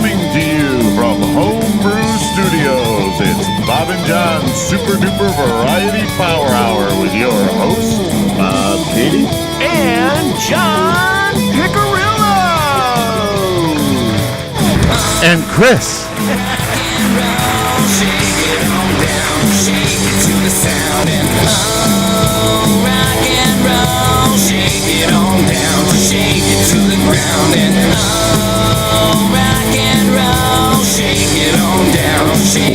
Coming to you from Homebrew Studios, it's Bob and John's Super Duper Variety Power Hour with your host, Bob Katie, and John Picarillo! And Chris.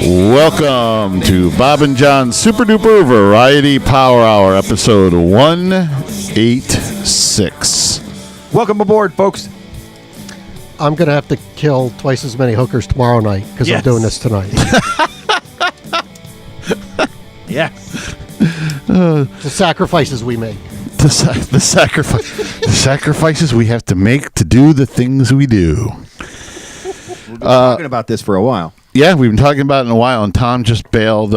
Welcome to Bob and John's Super Duper Variety Power Hour, episode 186. Welcome aboard, folks. I'm going to have to kill twice as many hookers tomorrow night because I'm doing this tonight. Yeah. The sacrifices we make. The sacrifices we have to make to do the things we do. We've been talking about this for a while. Yeah, we've been talking about it in a while, and Tom just bailed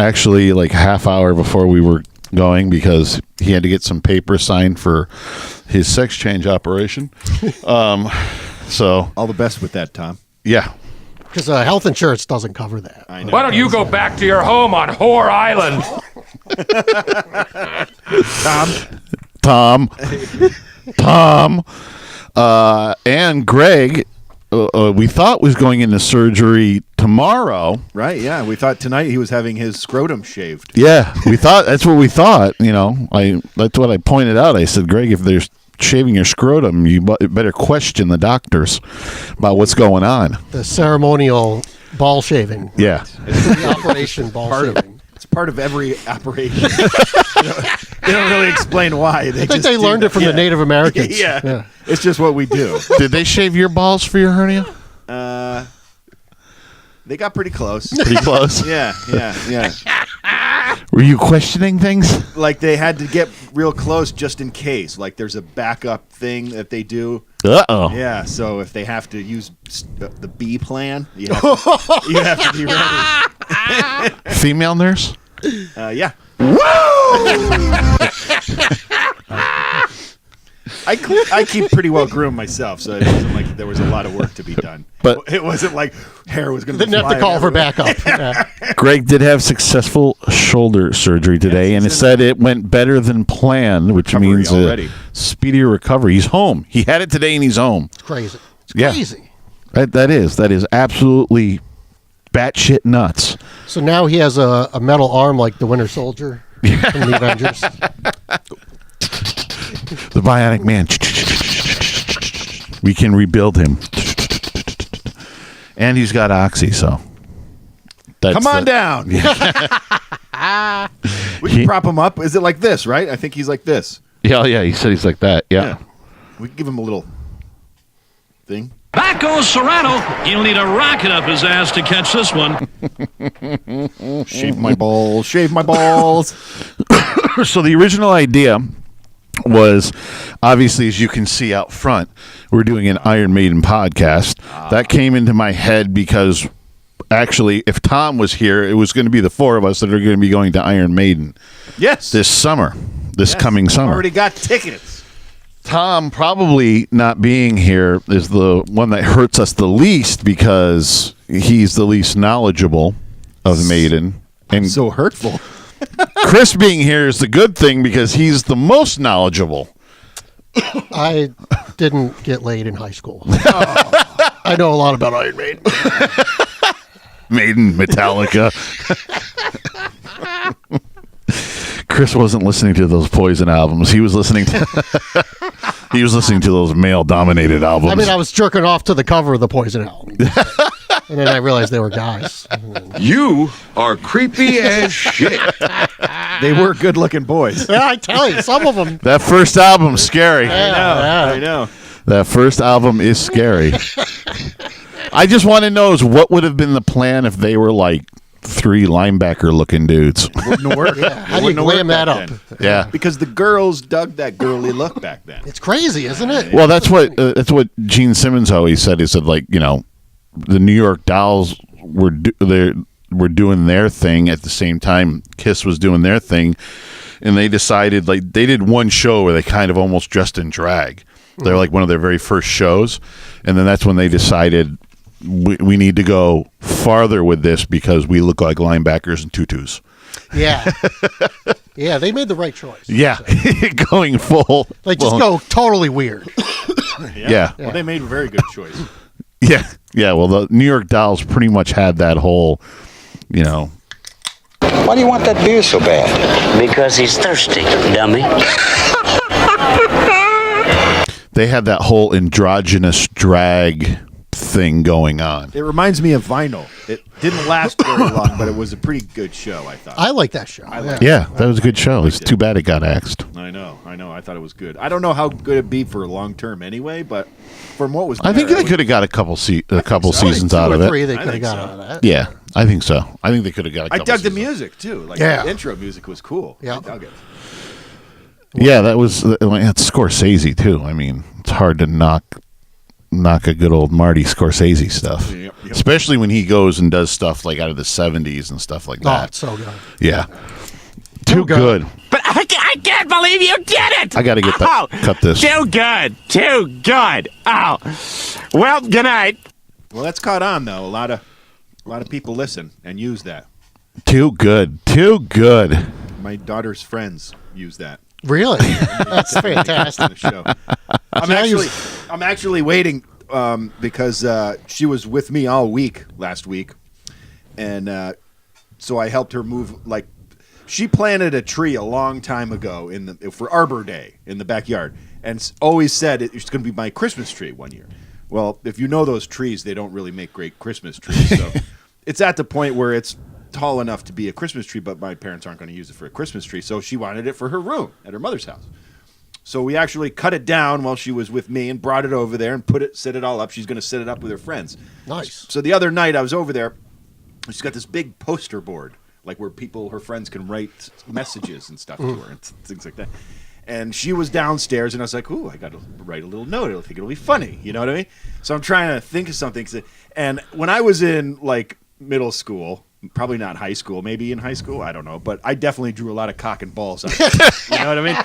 actually like a half hour before we were going because he had to get some paper signed for his sex change operation. So all the best with that, Tom. Yeah. Because health insurance doesn't cover that. I know. Why don't you go back to your home on Whore Island? Tom, and Greg, we thought was going into surgery tomorrow. Right, yeah. We thought tonight he was having his scrotum shaved. Yeah, that's what we thought. You know, that's what I pointed out. I said, Greg, if they're shaving your scrotum, you better question the doctors about what's going on. The ceremonial ball shaving. Yeah. The operation ball shaving. It's part of every operation. They don't really explain why. I think they learned it from the Native Americans. Yeah. It's just what we do. Did they shave your balls for your hernia? They got pretty close. Pretty close? Yeah. Were you questioning things? Like they had to get real close just in case. Like there's a backup thing that they do. Uh-oh. Yeah, so if they have to use the B plan, you have to be ready. Female nurse? Yeah. I keep pretty well groomed myself, so it wasn't like there was a lot of work to be done. But it wasn't like hair was going to be didn't have to call for backup. Yeah. Greg did have successful shoulder surgery today, and it said it went better than planned, which means a speedier recovery. He's home. He had it today, and he's home. It's crazy. It's Yeah. crazy. That is absolutely batshit nuts. So now he has a metal arm like the Winter Soldier from the Avengers. The Bionic Man. We can rebuild him. And he's got oxy, so. Come on down. We can prop him up. Is it like this, right? I think he's like this. Yeah, he said he's like that. Yeah. We can give him a little thing. Back goes Serrano. He'll need a rocket up his ass to catch this one. Shave my balls. So the original idea was, obviously, as you can see out front, we're doing an Iron Maiden podcast. That came into my head because, actually, if Tom was here, it was going to be the four of us that are going to be going to Iron Maiden. Yes. This summer. This coming summer. Already got tickets. Tom probably not being here is the one that hurts us the least because he's the least knowledgeable of Maiden. And So hurtful. Chris being here is the good thing because he's the most knowledgeable. I didn't get laid in high school. I know a lot about Iron Maiden. Maiden, Metallica. Chris wasn't listening to those Poison albums. He was listening to those male-dominated albums. I mean, I was jerking off to the cover of the Poison album. And then I realized they were guys. You are creepy as shit. They were good-looking boys. Yeah, I tell you, some of them. That first album's scary. I know. That first album is scary. I just want to know is what would have been the plan if they were like three linebacker-looking dudes. Wouldn't work. Yeah, how do you glam that up? Yeah. Because the girls dug that girly look back then. It's crazy, isn't it? Well, that's what Gene Simmons always said. He said, like, you know, the New York Dolls were doing their thing at the same time Kiss was doing their thing, and they decided, like, they did one show where they kind of almost dressed in drag. They're like one of their very first shows, and then that's when they decided we need to go farther with this because we look like linebackers in tutus. Yeah. Yeah, they made the right choice. Yeah, going full. Like, just go totally weird. Yeah. Well, they made a very good choice. Yeah. Yeah. Well, the New York Dolls pretty much had that whole, you know. Why do you want that beer so bad? Because he's thirsty, dummy. They had that whole androgynous drag thing going on. It reminds me of Vinyl. It didn't last very long, but it was a pretty good show, I thought. I like that show. Yeah, that was a good show. It's too bad it got axed. I know. I thought it was good. I don't know how good it'd be for long term anyway, but from what was I think they could have got a couple seasons out of it. Three they I could have think got so. out of that. Yeah, I think so. I think they could have got a I couple dug the seasons. music too. Like Yeah. the intro music was cool. Yeah. I dug it. Yeah, that was it's Scorsese too. I mean, it's hard to knock a good old Marty Scorsese stuff, Yep. especially when he goes and does stuff like out of the '70s and stuff like Oh, that. it's so good. Yeah, too good. But I can't believe you did it! I got to get that. Cut this. Too good. Oh, well, good night. Well, that's caught on though. A lot of people listen and use that. Too good. My daughter's friends use that. Really? That's fantastic. On the show. I'm actually waiting because she was with me all week last week, and so I helped her move. Like, she planted a tree a long time ago for Arbor Day in the backyard, and always said it's going to be my Christmas tree one year. Well, if you know those trees, they don't really make great Christmas trees. So it's at the point where it's tall enough to be a Christmas tree, but my parents aren't going to use it for a Christmas tree. So she wanted it for her room at her mother's house. So we actually cut it down while she was with me and brought it over there and set it all up. She's going to set it up with her friends. Nice. So the other night I was over there. She's got this big poster board, like where her friends can write messages and stuff to her and things like that. And she was downstairs, and I was like, ooh, I got to write a little note. I think it'll be funny. You know what I mean? So I'm trying to think of something. And when I was in, like, middle school, probably not high school, maybe in high school, I don't know, but I definitely drew a lot of cock and balls on it. You know what I mean?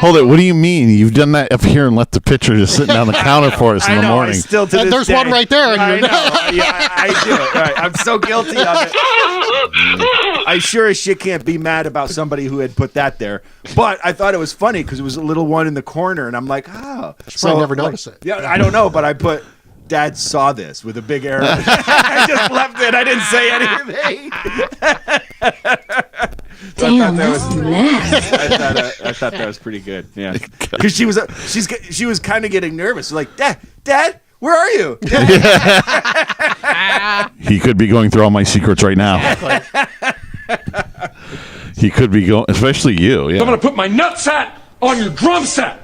Hold it. What do you mean? You've done that up here and left the picture just sitting on the counter for us in the morning. I still to this There's day, one right there. I know. Yeah, I do it. Right. I'm so guilty of it. I sure as shit can't be mad about somebody who had put that there. But I thought it was funny because it was a little one in the corner, and I'm like, oh. So I never noticed it. Yeah, I don't know, but I put, Dad saw this with a big arrow. I just left it. I didn't say anything. Damn, that's nasty. I thought that was pretty good. Yeah, because she was kind of getting nervous. Like, Dad, where are you? He could be going through all my secrets right now. He could be going, especially you. Yeah. I'm gonna put my nutsack on your drum set.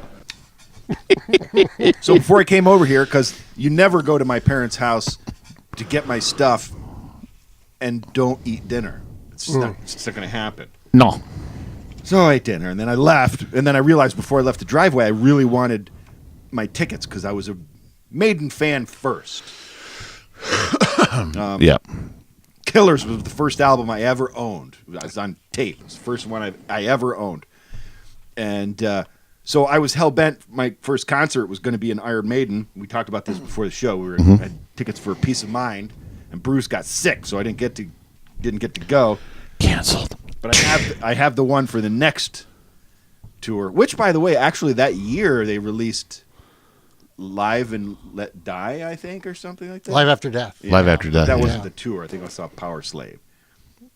So before I came over here, because you never go to my parents' house to get my stuff and don't eat dinner. It's just not going to happen. No. So I ate dinner, and then I left, and then I realized before I left the driveway, I really wanted my tickets because I was a Maiden fan first. Yeah. Killers was the first album I ever owned. It was on tape. It was the first one I ever owned. And so I was hell-bent. My first concert was going to be an Iron Maiden. We talked about this before the show. We had tickets for Peace of Mind, and Bruce got sick, so I didn't get to go. Canceled. But I have the one for the next tour, which, by the way, actually that year they released Live and Let Die, I think, or something like that. Live After Death. Yeah. Live After Death. That yeah. wasn't the tour. I think I saw Power Slave.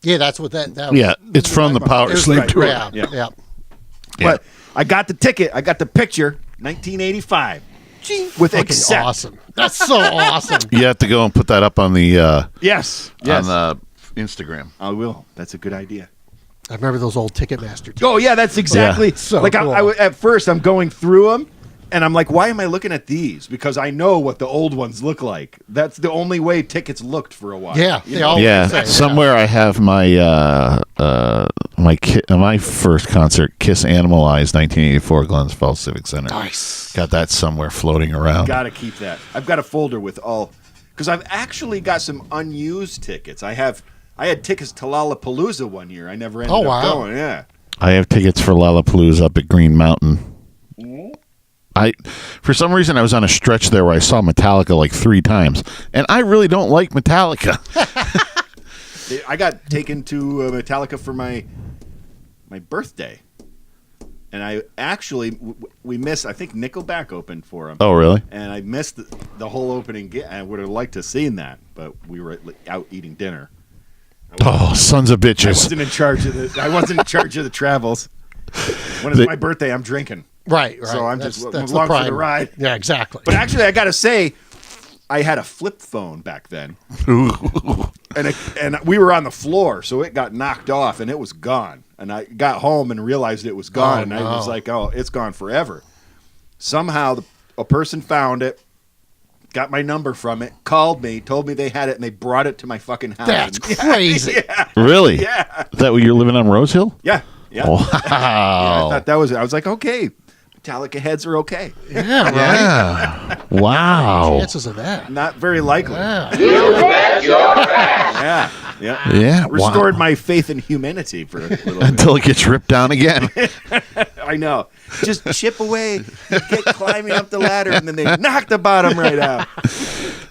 Yeah, that's what that was. Yeah, it's from the Power Slave right, tour. right. Yeah. Yeah. But I got the ticket. I got the picture. 1985. With Fucking Accept. awesome. That's so awesome. You have to go and put that up on the Yes. on the Instagram. I will. That's a good idea. I remember those old Ticketmaster tickets. Oh yeah, that's exactly. Yeah. So like cool. at first, I'm going through them, and I'm like, why am I looking at these? Because I know what the old ones look like. That's the only way tickets looked for a while. Yeah, You they know? all Yeah, look the same, somewhere I have my my first concert, Kiss Animalize, 1984, Glensfeld Civic Center. Nice. Got that somewhere floating around. Got to keep that. I've got a folder with all, because I've actually got some unused tickets. I had tickets to Lollapalooza one year. I never ended up going. Yeah. I have tickets for Lollapalooza up at Green Mountain. For some reason, I was on a stretch there where I saw Metallica like 3 times, and I really don't like Metallica. I got taken to Metallica for my birthday, and I actually we missed. I think Nickelback opened for him. Oh, really? And I missed the whole opening. I would have liked to have seen that, but we were out eating dinner. Oh, sons of bitches! I wasn't in charge of the travels. When it's my birthday, I'm drinking. Right. So I'm just that's along the for the ride. Yeah, exactly. But actually, I got to say, I had a flip phone back then, and we were on the floor, so it got knocked off and it was gone. And I got home and realized it was gone, and I was like, "Oh, it's gone forever." Somehow, a person found it, got my number from it, called me, told me they had it, and they brought it to my fucking house. That's crazy. Yeah. Really? Yeah. Is that what you're living on Rose Hill? Yeah. Yeah. Wow. Yeah, I thought that was it. I was like, okay, Metallica heads are okay. Yeah, right. Yeah. Wow. Chances of that. Not very likely. Yeah. You bet your ass. Yeah. Yeah. Yeah. Restored wow. my faith in humanity for a little bit. Until it gets ripped down again. I know. Just chip away, get climbing up the ladder, and then they knock the bottom right out.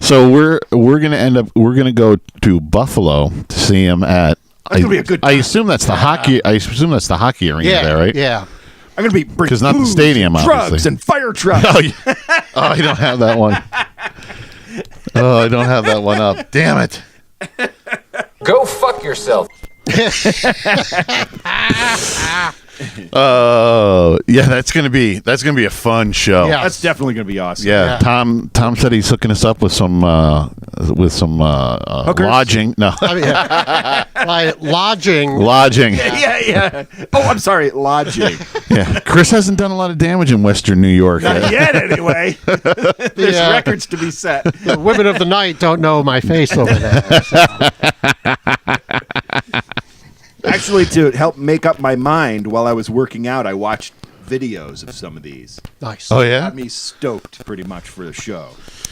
So we're gonna go to Buffalo to see him at. That's gonna be a good time. I assume that's the hockey. I assume that's the hockey arena there, right? Yeah. I'm going to be Because not the booze stadium, and obviously. drugs and fire trucks. Oh, I don't have that one. Oh, I don't have that one up. Damn it. Go fuck yourself. Yeah, that's gonna be a fun show. Yeah. That's definitely going to be awesome. Yeah. Tom said he's hooking us up with some lodging. No, I mean, like lodging. lodging. Yeah. Oh, I'm sorry, lodging. Yeah, Chris hasn't done a lot of damage in Western New York. Not yet, anyway. There's Yeah. records to be set. The women of the night don't know my face over there. So. Actually, to help make up my mind while I was working out, I watched videos of some of these. Nice. Oh yeah. Got me stoked pretty much for the show.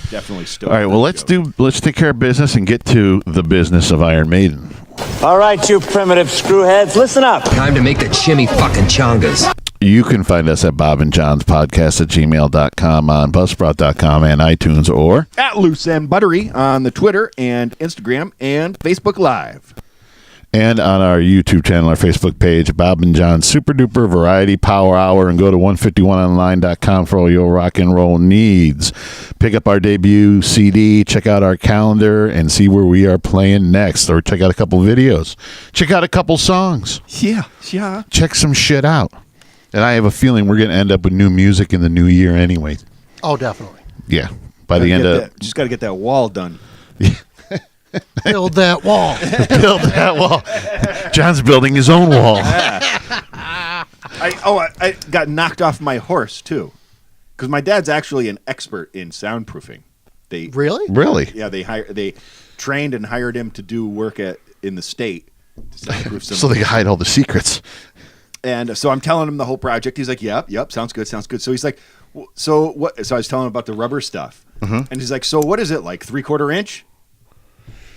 Definitely stoked. All right. Well, let's take care of business and get to the business of Iron Maiden. All right, you primitive screwheads, listen up. Time to make the chimmy fucking chongas. You can find us at Bob and John's Podcast at gmail.com, on Buzzsprout.com, and iTunes, or At Loose and Buttery on the Twitter and Instagram and Facebook Live. and on our YouTube channel, our Facebook page, Bob and John's Super Duper Variety Power Hour, and go to 151online.com for all your rock and roll needs. Pick up our debut CD, check out our calendar, and see where we are playing next, or check out a couple videos. Check out a couple songs. Yeah. Check some shit out. And I have a feeling we're going to end up with new music in the new year anyway. Oh, definitely. Yeah. By the end of... Just got to get that wall done. Build that wall. Build that wall. John's building his own wall. I got knocked off my horse, too. Because my dad's actually an expert in soundproofing. Really? Really? Yeah, they trained and hired him to do work in the state to soundproof some. So they hide all the secrets. And so I'm telling him the whole project. He's like, yep, sounds good. So he's like, so what? So I was telling him about the rubber stuff. And he's like, so what is it, like 3/4 inch?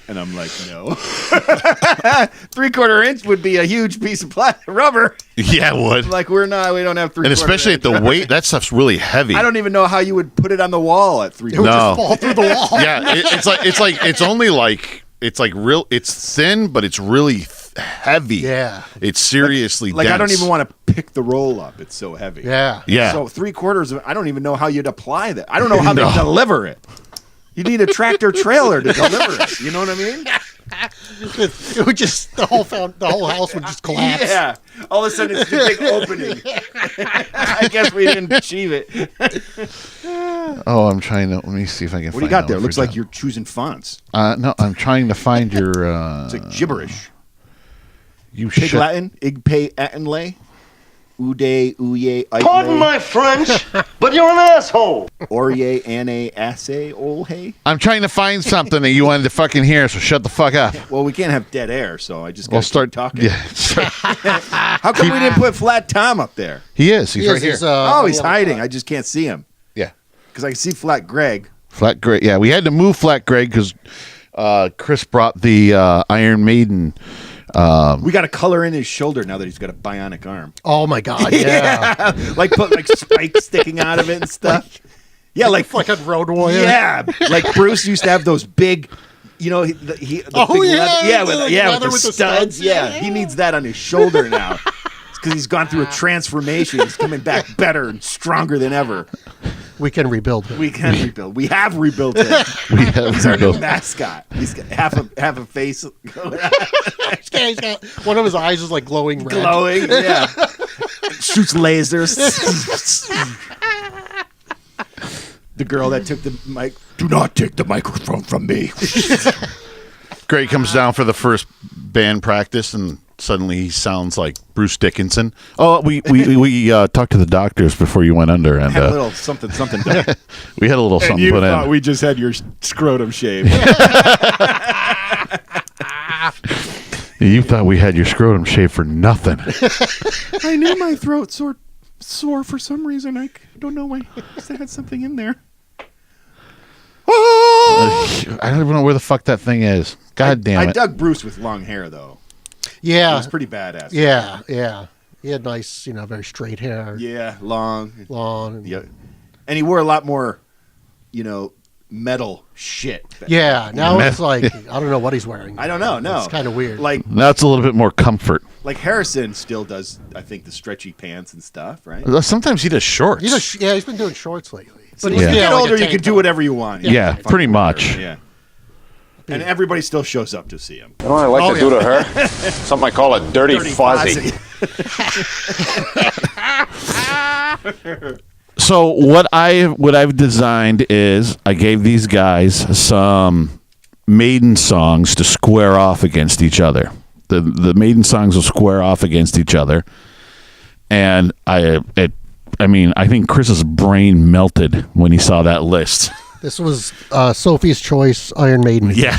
And I'm like, no. 3/4 inch would be a huge piece of rubber. Yeah, it would. Like, we don't have 3/4 And especially at the weight, that stuff's really heavy. I don't even know how you would put it on the wall at 3/4. It would just fall through the wall. Yeah, it's thin, but it's really heavy. Yeah. It's seriously like dense. I don't even want to pick the roll up. It's so heavy. Yeah. Yeah. So 3/4, I don't even know how you'd apply that. I don't know how they deliver it. You need a tractor trailer to deliver it. You know what I mean? It would just the whole house would just collapse. Yeah. All of a sudden it's a big opening. I guess we didn't achieve it. Oh, I'm trying to. Let me see if I can. What do you got there? Looks like you're choosing fonts. No, I'm trying to find your. It's like gibberish. You Pig should. Latin, igpe atenle, ude, uye, Pardon my French, but you're an asshole. orye, ane, asse, olhe. I'm trying to find something that you wanted to fucking hear, so shut the fuck up. Well, we can't have dead air, so I just We'll got to start talking. Yeah, How come we didn't put Flat Tom up there? he is. He's right here. He's He's hiding. I just can't see him. Yeah, Because I can see Flat Greg. Flat Greg. Yeah, we had to move Flat Greg because Chris brought the Iron Maiden We got to color in his shoulder now that he's got a bionic arm. Oh my God! Yeah, like put like spikes sticking out of it and stuff. Yeah, like a Road Warrior. Yeah, like Bruce used to have those big. You know, the big leather with the studs. Yeah, he needs that on his shoulder now. Because he's gone through a transformation. He's coming back better and stronger than ever. We can rebuild him. We can rebuild. We have rebuilt him. He's our new mascot. He's got half a face. He's got, one of his eyes is like glowing red. Glowing, yeah. Shoots lasers. The girl that took the mic. Do not take the microphone from me. Gray comes down for the first band practice, and suddenly he sounds like Bruce Dickinson. Oh, we talked to the doctors before you went under, and had a little something done. We had a little something you put thought in. we just had your scrotum shaved. You thought we had your scrotum shaved for nothing. I knew my throat sore for some reason. I don't know why. I had something in there. I don't even know where the fuck that thing is. God damn it. I dug Bruce with long hair, though. Yeah. It was pretty badass. Yeah. He had nice, very straight hair. Yeah, long. Yeah. And he wore a lot more, metal shit. Yeah, now it's like, I don't know what he's wearing. I don't know, no. It's kind of weird. Like now it's a little bit more comfort. Like Harrison still does, I think, the stretchy pants and stuff, right? Sometimes he does shorts. He's been doing shorts lately. But when you get older, you can do whatever you want. Yeah, pretty much. Yeah. And everybody still shows up to see him. You know what I like to do to her? Something I call a dirty fuzzy. So what I've designed is I gave these guys some Maiden songs to square off against each other. The Maiden songs will square off against each other, and I think Chris's brain melted when he saw that list. This was Sophie's Choice Iron Maiden. Yeah,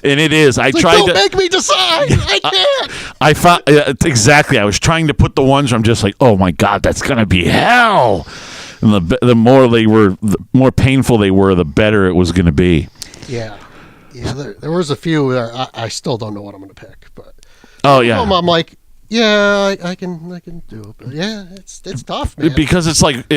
and it is. Don't make me decide. I can't. I found exactly. I was trying to put the ones where I'm just like, oh my God, that's gonna be hell. And the more painful they were, the better it was gonna be. Yeah. There was a few that I still don't know what I'm gonna pick, but I'm like, yeah, I can do it. But yeah, it's tough, man. Because it's like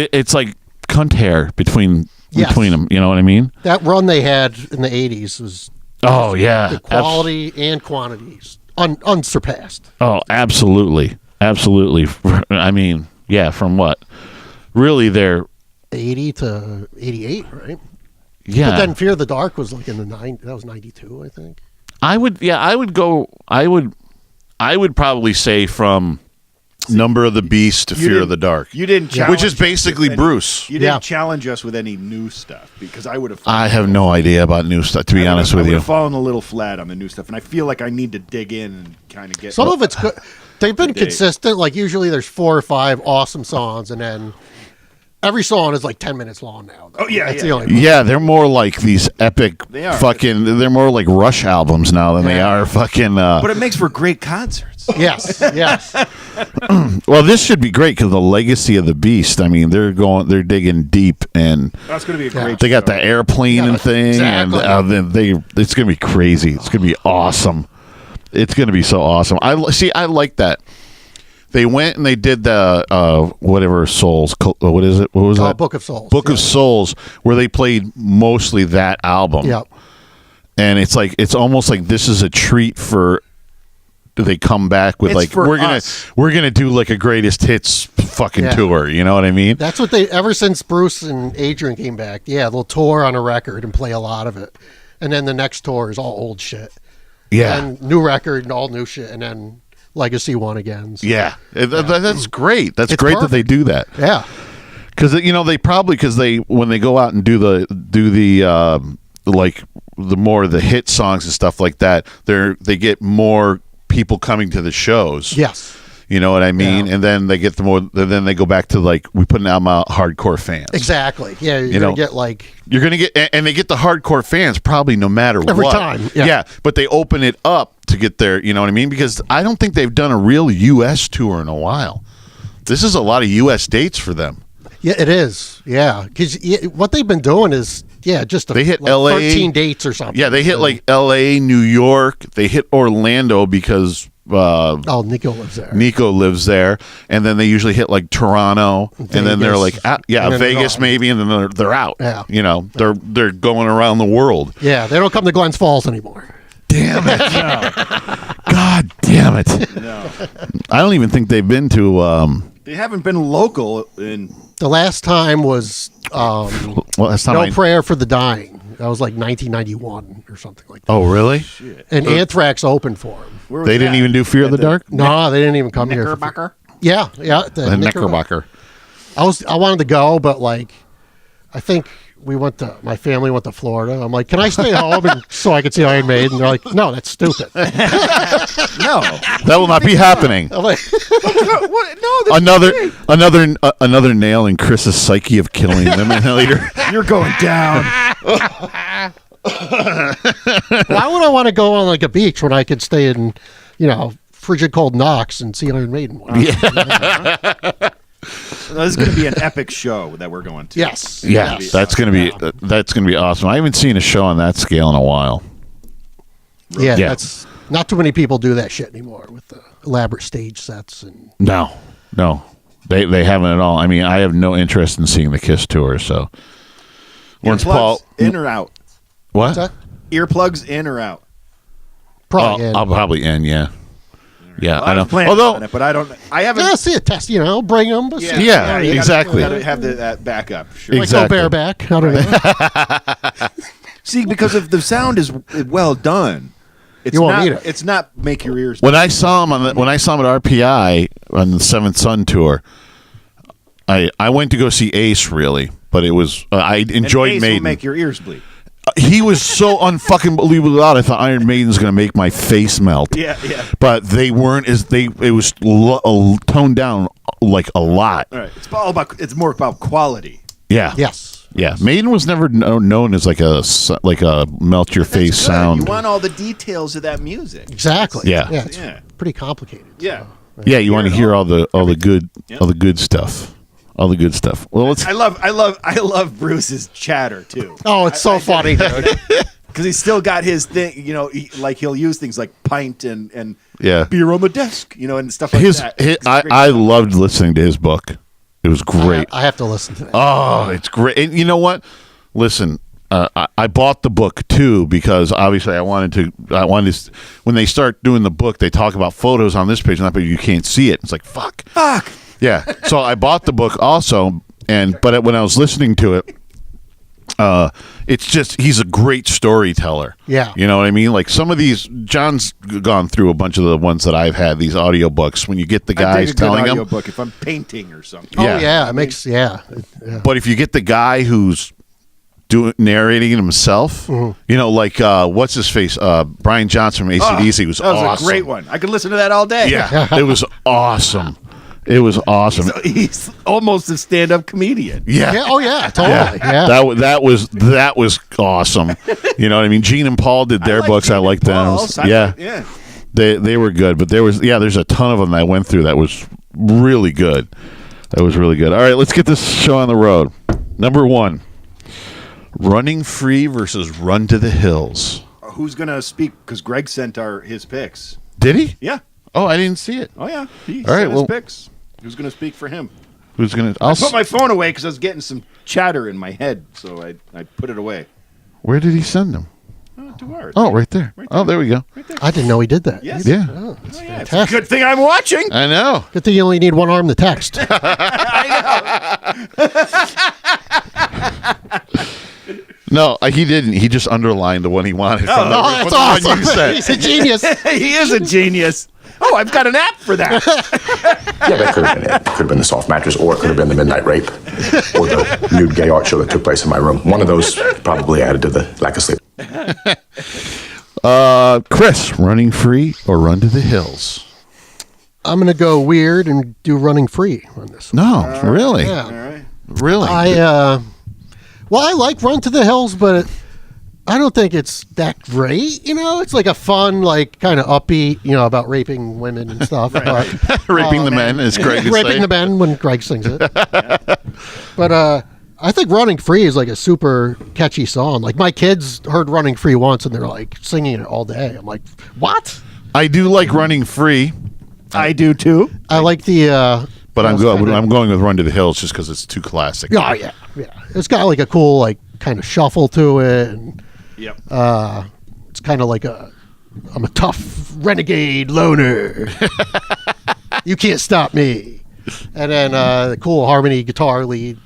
cunt hair between them. You know what I mean? That run they had in the '80s was the quality and quantities unsurpassed. Oh, absolutely. I mean, yeah. From what? Really, they're 80 to 88, right? Yeah. But then Fear of the Dark was like in the that was 92, I think. I would probably say from Number of the Beast to Fear of the Dark. You didn't challenge, which is basically Bruce. You didn't challenge us with any new stuff because I would have. I have no idea about new stuff, to be honest with you. I would have fallen a little flat on the new stuff, and I feel like I need to dig in and kind of get. Some of it's good. They've been consistent. Like usually, there's 4 or 5 awesome songs, and then every song is like 10 minutes long now. Though. Oh yeah, that's the only one. Yeah, they're more like these epic they're more like Rush albums now than they are fucking. But it makes for great concerts. Yes. Well, this should be great because the Legacy of the Beast. I mean, they're digging deep, and that's going to be a great. They got the airplane and thing, exactly. and it's going to be crazy. It's going to be awesome. It's going to be so awesome. I like that. They went and they did the whatever Souls. What is it? What was that? Book of Souls. Book of Souls, where they played mostly that album. Yep. And it's almost like this is a treat for. They come back with we're gonna do like a greatest hits fucking tour. You know what I mean? That's what they ever since Bruce and Adrian came back. Yeah, they'll tour on a record and play a lot of it, and then the next tour is all old shit. Yeah, and new record and all new shit, and then Legacy one again. So. Yeah, that's great. That's great that they do that. Yeah, because they probably when they go out and do the like the more of the hit songs and stuff like that, they get more people coming to the shows. Yes. You know what I mean? Yeah. And then they get then they go back to like, we put an album out, hardcore fans. Exactly. Yeah. You're going to get and they get the hardcore fans probably no matter every what. Every time. Yeah. But they open it up to get their, you know what I mean? Because I don't think they've done a real U.S. tour in a while. This is a lot of U.S. dates for them. Yeah, it is. Yeah, because what they've been doing is just they hit like LA 13 dates or something. Yeah, they hit like LA, New York. They hit Orlando because Nico lives there. Nico lives there, and then they usually hit like Toronto, Vegas. and then they're like, Vegas maybe, and then they're out. Yeah. They're going around the world. Yeah, they don't come to Glens Falls anymore. Damn it! God damn it! No, I don't even think they've been to. they haven't been local in. The last time was last time No Prayer for the Dying. That was like 1991 or something like that. Oh, really? Shit. And Anthrax opened for them. Where was They didn't that? even do Fear of the Dark. No, they didn't even come here. Knickerbocker? Yeah. The Knickerbocker. I wanted to go, but like, I think my family went to Florida. I'm like, can I stay home so I could see Iron Maiden? They're like, no, that's stupid. No, That will not be happening. I'm like, what? No, that's Another nail in Chris's psyche of killing them later. You're going down. why would I want to go on like a beach when I could stay in, frigid cold Knox and see Iron Maiden? This is going to be an epic show that we're going to. Yes. Yeah, that's gonna be awesome. I haven't seen a show on that scale in a while. Yeah, Yeah. that's not too many people do that shit anymore with the elaborate stage sets and. No, they haven't at all. I mean, I have no interest in seeing the Kiss tour. So once Earplugs Paul in or out? what? What's that? Earplugs in or out? Probably. I'll probably end. Yeah, I know. Plans Although on it, but I don't. I haven't. see a test. Bring them. But Yeah, Yeah, you exactly. Got to have that backup. Sure. Like Exactly. go bareback. I don't know. See, because if the sound is well done, it's You won't not. need it. It's not make your ears. when I saw him at RPI on the Seventh Son tour, I went to go see Ace really, but it was I enjoyed Ace Maiden. will make your ears bleed. He was so unfucking believable loud. I thought Iron Maiden's going to make my face melt. Yeah. But they weren't it was toned down like a lot. All right. It's all about. It's more about quality. Yeah. Yes. Yeah. Maiden was never known as like a melt your face Good. sound. You want all the details of that music. Exactly. Yeah. It's Yeah. pretty complicated. Yeah. Yeah, you want to hear all the good stuff. All the good stuff. Well, let's I love Bruce's chatter too. Oh, it's so funny, dude. Because he's still got his thing, he'll use things like pint and Yeah. beer on the desk, and stuff like that. I loved listening to his book. It was great. I have to listen to that. Oh, it's great. And you know what? Listen, I bought the book too because obviously I wanted to. When they start doing the book, they talk about photos on this page and that, but you can't see it. It's like fuck. Yeah. So I bought the book also, but when I was listening to it, it's just he's a great storyteller. Yeah. You know what I mean? Like some of these, John's gone through a bunch of the ones that I've had, these audiobooks, when you get the I guys dig a good telling them. audiobook if I'm painting or something. Oh yeah, it makes yeah. But if you get the guy who's narrating it himself, like what's his face? Brian Johnson from AC/DC was That was awesome. a great one. I could listen to that all day. Yeah, it was awesome. It was awesome. He's almost a stand-up comedian. Yeah. Oh yeah, totally. Yeah. That was awesome. You know what I mean? Gene and Paul did their books. I liked them. Yeah. They were good, but there's a ton of them that I went through that was really good. That was really good. All right, let's get this show on the road. Number 1, Running Free versus Run to the Hills. Who's gonna speak? Because Greg sent his picks. Did he? Yeah. Oh, I didn't see it. Oh yeah. He All right, sent his well- picks. Who's gonna speak for him? Who's gonna? I put my phone away because I was getting some chatter in my head, so I put it away. Where did he send them? To ours. Oh, right there. Oh, there we go. I didn't know he did that. Yes. Yeah. Oh, that's Yeah, it's a fantastic. good thing I'm watching. I know. Good thing you only need one arm to text. No, he didn't. He just underlined the one he wanted. From the, Oh, from that's the one awesome. you said. He's a genius. He is a genius. Oh, I've got an app for that. Yeah, that could have been it. It could have been the soft mattress, or it could have been the midnight rape, or the nude gay art show that took place in my room. One of those probably added to the lack of sleep. Chris, Running Free or Run to the Hills? I'm gonna go weird and do Running Free on this one. No, really? Yeah. All right. Really? I like Run to the Hills, but I don't think it's that great. It's like a fun, like kind of upbeat, about raping women and stuff. But, Raping the men, as Greg is raping saying. the men when Greg sings it. But I think Running Free is like a super catchy song. Like my kids heard Running Free once and they're like singing it all day. I'm like, what? I do like Running Free. I do too. I like the. But I'm going with Run to the Hills just because it's too classic. Oh yeah. It's got like a cool like kind of shuffle to it, and Yep. it's kind of like I'm a tough renegade loner. You can't stop me. And then the cool harmony guitar lead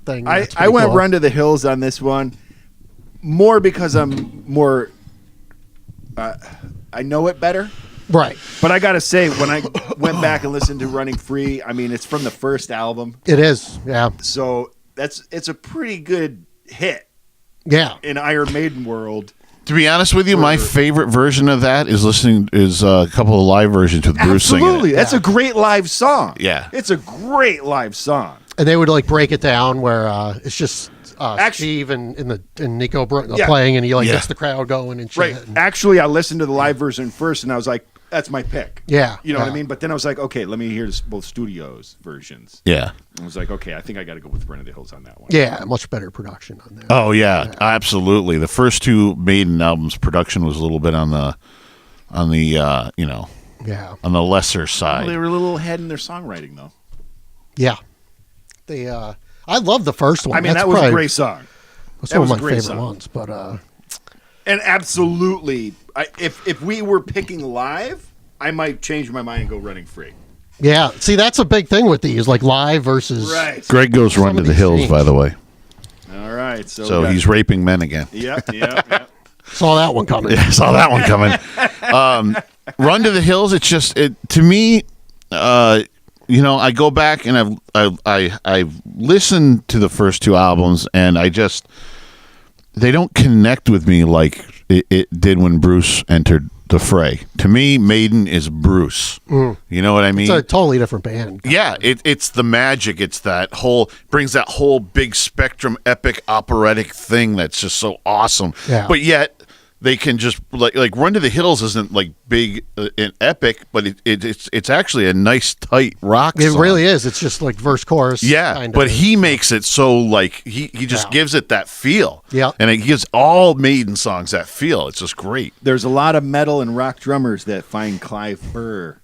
thing. I went Run to the Hills on this one more because I'm more. I know it better. Right. But I got to say, when I went back and listened to Running Free, I mean, it's from the first album. It is, yeah. So it's a pretty good hit. Yeah. In Iron Maiden world. To be honest with you, my favorite version of that is a couple of live versions with Bruce singing. Absolutely. It. That's a great live song. Yeah. It's a great live song. And they would like break it down where it's just Steve and Nico playing, and he gets the crowd going and shit. Right. Actually, I listened to the live version first, and I was like, that's my pick. Yeah. You know what I mean? But then I was like, okay, let me hear both studios versions. Yeah. I was like, okay, I think I got to go with Run to the Hills on that one. Yeah, much better production on that. Oh yeah, absolutely. The first two Maiden albums, production was a little bit on the on the lesser side. Well, they were a little ahead in their songwriting, though. Yeah. They I love the first one. I mean, that was a great song. That's one of my favorite ones. But and absolutely, if we were picking live, I might change my mind and go Running Free. Yeah, see, that's a big thing with these, like live versus. Right. Greg goes Run to the Hills, by the way. All right, so he's raping men again. Yep. Saw that one coming. Yeah, saw that one coming. Run to the Hills. It's just to me. I go back and I've listened to the first two albums, and they don't connect with me like it did when Bruce entered the fray. To me, Maiden is Bruce. You know what I mean? It's a totally different band. Yeah, it's the magic. It's brings that whole big spectrum, epic, operatic thing that's just so awesome. Yeah. But yet they can just like Run to the Hills isn't like big and epic, but it's actually a nice tight rock song. It really is. It's just like verse chorus. Yeah, but he makes it so like he just gives it that feel. Yeah, and it gives all Maiden songs that feel. It's just great. There's a lot of metal and rock drummers that find Clive Burr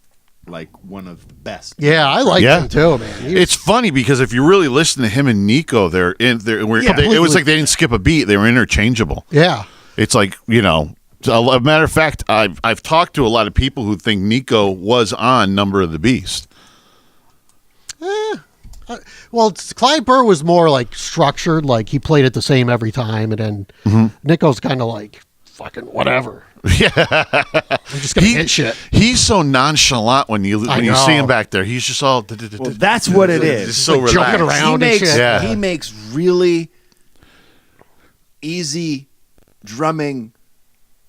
like one of the best. Yeah, I like him too, man. It's funny because if you really listen to him and Nico, it was like they didn't skip a beat. They were interchangeable. Yeah. It's like, a matter of fact, I've talked to a lot of people who think Nico was on Number of the Beast. Well, Clive Burr was more like structured, like he played it the same every time, and then Nico's kind of like fucking whatever. Yeah, I'm just gonna hit shit. He's so nonchalant when you see him back there. He's just all. Well, that's what it is. He's so relaxed. Jumping around and shit. He makes really easy drumming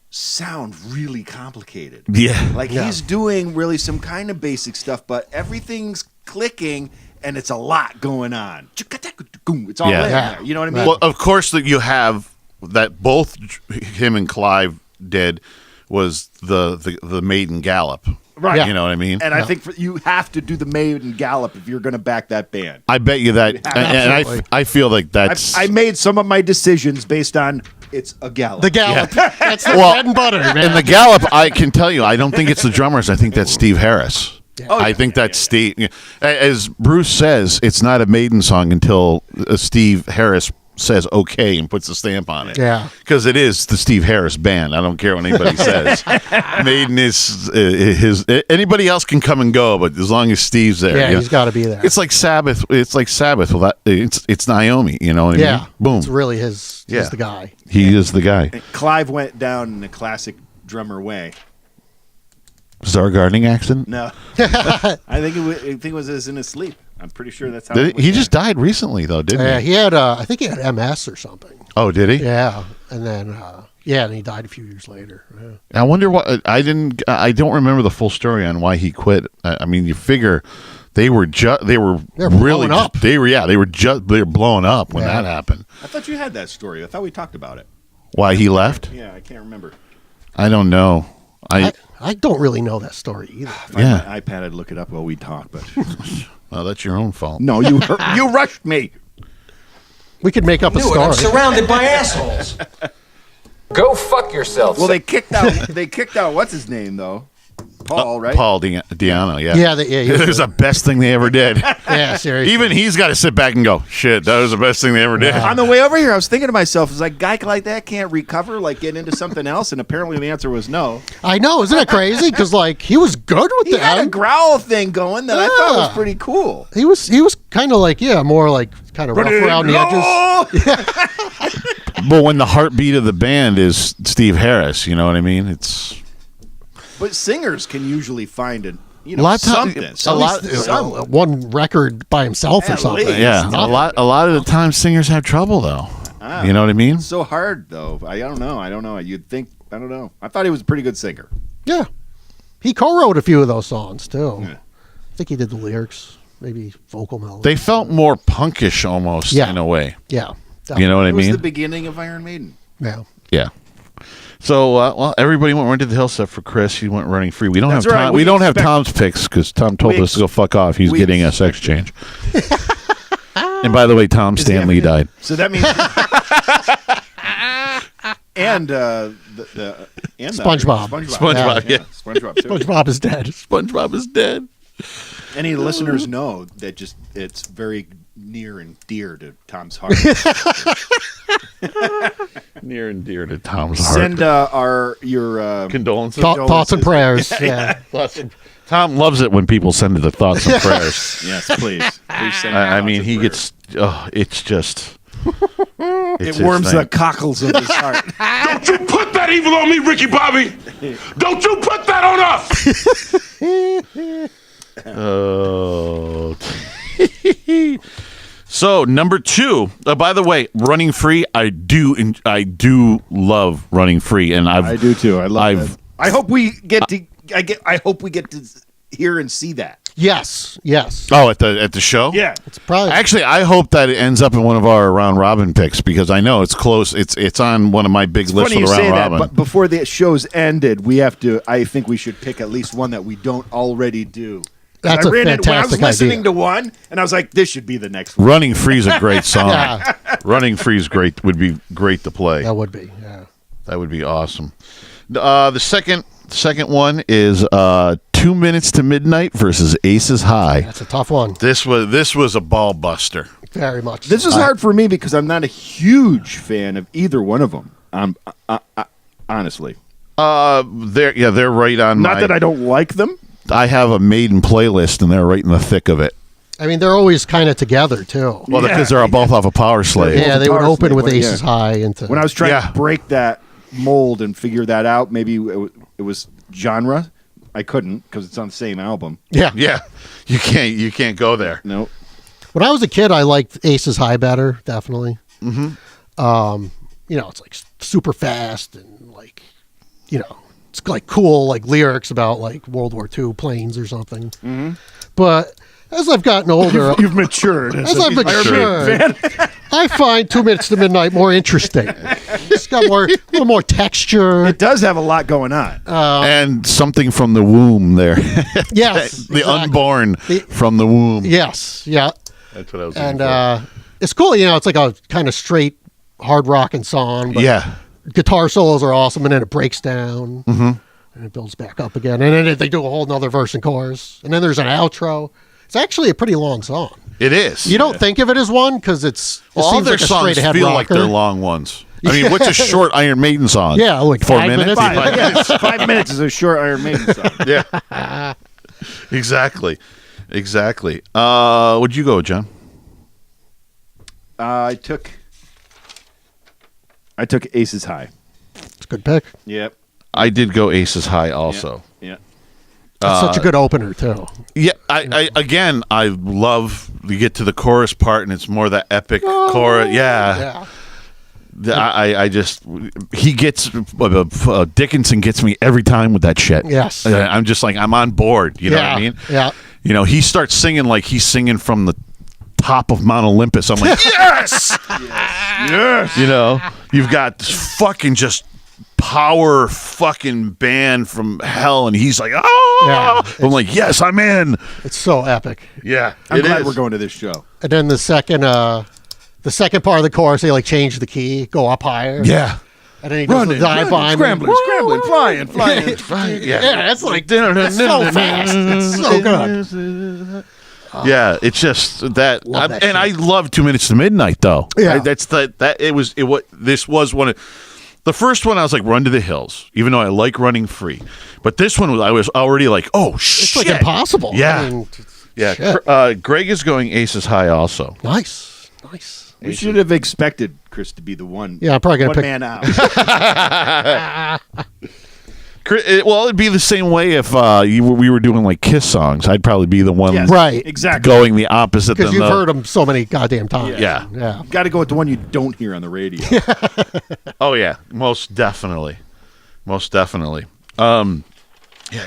sound really complicated. Yeah. Like he's doing really some kind of basic stuff, but everything's clicking and it's a lot going on. It's all in there. You know what I mean? Well, of course that you have that both him and Clive did was the Maiden Gallop. Right. You know what I mean? And I think you have to do the Maiden Gallop if you're going to back that band. I bet you that. And I feel like that's. I made some of my decisions based on it's a gallop. The Gallop. That's the bread and butter, man. And the Gallop, I can tell you, I don't think it's the drummers. I think that's Steve Harris. I think that's Steve. As Bruce says, it's not a Maiden song until Steve Harris says okay and puts a stamp on it. Yeah. Because it is the Steve Harris band. I don't care what anybody says. Maiden is his. Anybody else can come and go, but as long as Steve's there. Yeah, he's got to be there. It's like Sabbath. It's like Sabbath. Well, it's Naomi. You know what I mean? Boom. It's really he's the guy. He is the guy. And Clive went down in the classic drummer way. Was there a gardening accident? No. I think it was in his sleep. I'm pretty sure that's how he just died recently, though, didn't he? He had, I think he had MS or something. Oh, did he? Yeah, and then and he died a few years later. Yeah. I wonder what I don't remember the full story on why he quit. I mean, you figure they were really up. They were blowing up when that happened. I thought you had that story. I thought we talked about it. Why he left? Yeah, I can't remember. I don't know. I don't really know that story either. If I had my iPad, I'd look it up while we talk, but well, that's your own fault. No, you rushed me. We could make up a Knew it. story. I'm surrounded by assholes. Go fuck yourself. Well, they kicked out what's his name though? Paul, right? Paul Diano, yeah. Yeah, it was the best thing they ever did. Yeah, seriously. Even he's got to sit back and go, shit, that was the best thing they ever did. On the way over here, I was thinking to myself, is like a guy like that can't recover, like get into something else? And apparently the answer was no. I know, isn't it crazy? Because like he was good with He had a growl thing going that I thought was pretty cool. He was kind of like more like kind of rough around the edges. But when the heartbeat of the band is Steve Harris, you know what I mean? But singers can usually find a one record by himself or something. least. Yeah, a lot of the time singers have trouble though. You know what I mean? It's so hard though. I don't know. You'd think I don't know. I thought he was a pretty good singer. Yeah, he co-wrote a few of those songs too. Yeah. I think he did the lyrics, maybe vocal melody. They felt more punkish almost in a way. Yeah, you know what I It was mean? the beginning of Iron Maiden. Yeah. Yeah. So, well, everybody went running to the hill except for Chris. He went running free. We don't That's have right. Tom. We We don't have expect- Tom's picks because Tom told us to go fuck off. He's we getting a sex change. And by the way, Tom Stanley died. So that means and SpongeBob. SpongeBob, yeah. SpongeBob too. SpongeBob is dead. SpongeBob is dead. Any listeners know that it's very near and dear to Tom's heart. Near and dear to Tom's heart. Send your condolences. Thoughts and prayers. Yeah. Tom loves it when people send the thoughts and prayers. Yes, please. Please send I thoughts mean, and he prayers. gets. It's just. It warms the cockles of his heart. Don't you put that evil on me, Ricky Bobby! Don't you put that on us! Oh. So number 2. By the way, running free. I do love running free, and I do too. I love it. I hope we get to. I hope we get to hear and see that. Yes. Oh, at the show. Yeah, it's probably Actually, I hope that it ends up in one of our round robin picks because I know it's close. It's on one of my big lists funny for the you round say robin. that, but before the show's ended, we have to. I think we should pick at least one that we don't already do. That's I a ran it when I was fantastic listening idea. to one, and I was like, "This should be the next one." Running Free is a great song. Yeah. Running Free is great. Would be great to play. That would be. Yeah. That would be awesome. The second one is 2 Minutes to Midnight versus Aces High. That's a tough one. This was a ball buster. Very much. This is hard for me because I'm not a huge fan of either one of them. Honestly, they're right on. not that I don't like them. I have a Maiden playlist, and they're right in the thick of it. I mean, they're always kind of together too. Well, because they're both off of Power Slave. Yeah, they would Power open Slave, with yeah. Aces High into. When I was trying to break that mold and figure that out, maybe it was genre. I couldn't because it's on the same album. Yeah. You can't go there. No. When I was a kid, I liked Aces High better, definitely. Mm-hmm. It's like super fast and like, it's like cool like lyrics about like World War II planes or something. Mm-hmm. But as I've gotten older, you've matured. As I've matured, I find 2 Minutes to Midnight more interesting. It's got a little more texture. It does have a lot going on, and something from the womb there. Yes, the unborn from the womb. Yes, yeah. That's what I was. And it's cool. It's like a kind of straight hard rocking song. But yeah. Guitar solos are awesome, and then it breaks down, and it builds back up again, and then they do a whole nother verse and chorus, and then there's an outro. It's actually a pretty long song. It is. You don't think of it as one because it all seems their like a songs straight ahead feel rocker. like they're long ones. I mean, what's a short Iron Maiden song? Yeah, like 4 5 minutes. minutes. 5 minutes is a short Iron Maiden song. Yeah. Exactly. Where'd you go, John? I took Aces High. It's a good pick. Yep. I did go Aces High also. Yeah. That's such a good opener too. Yeah, I love you get to the chorus part and it's more that epic chorus. Yeah. I just he gets Dickinson gets me every time with that shit. Yes. I'm just like I'm on board. You know what I mean? Yeah. He starts singing like he's singing from the top of Mount Olympus. I'm like yes. You've got this fucking just power fucking band from hell, and he's like, I'm like, yes, I'm in. It's so epic. Yeah, I'm glad we're going to this show. And then the second the second part of the chorus, they like change the key, go up higher. Yeah. And then he does the dive behind scrambling, flying. Yeah, it's like it's so fast. It's so good. Yeah, it's just that, Love that and I shit. love 2 Minutes to Midnight though. Yeah. This was one of the first one. I was like, Run to the Hills, even though I like Running Free, but this one I was already like, oh shit, It's like impossible. Yeah, I mean, yeah. shit. Greg is going Aces High also. Nice. We should have expected Chris to be the one. Yeah, I'm probably gonna one pick man out. Well, it'd be the same way if we were doing like Kiss songs. I'd probably be the one, Yes, Right. Exactly. going the opposite. Because than you've the, heard them so many goddamn times. Yeah. Yeah. Got to go with the one you don't hear on the radio. Oh yeah, most definitely. Yeah,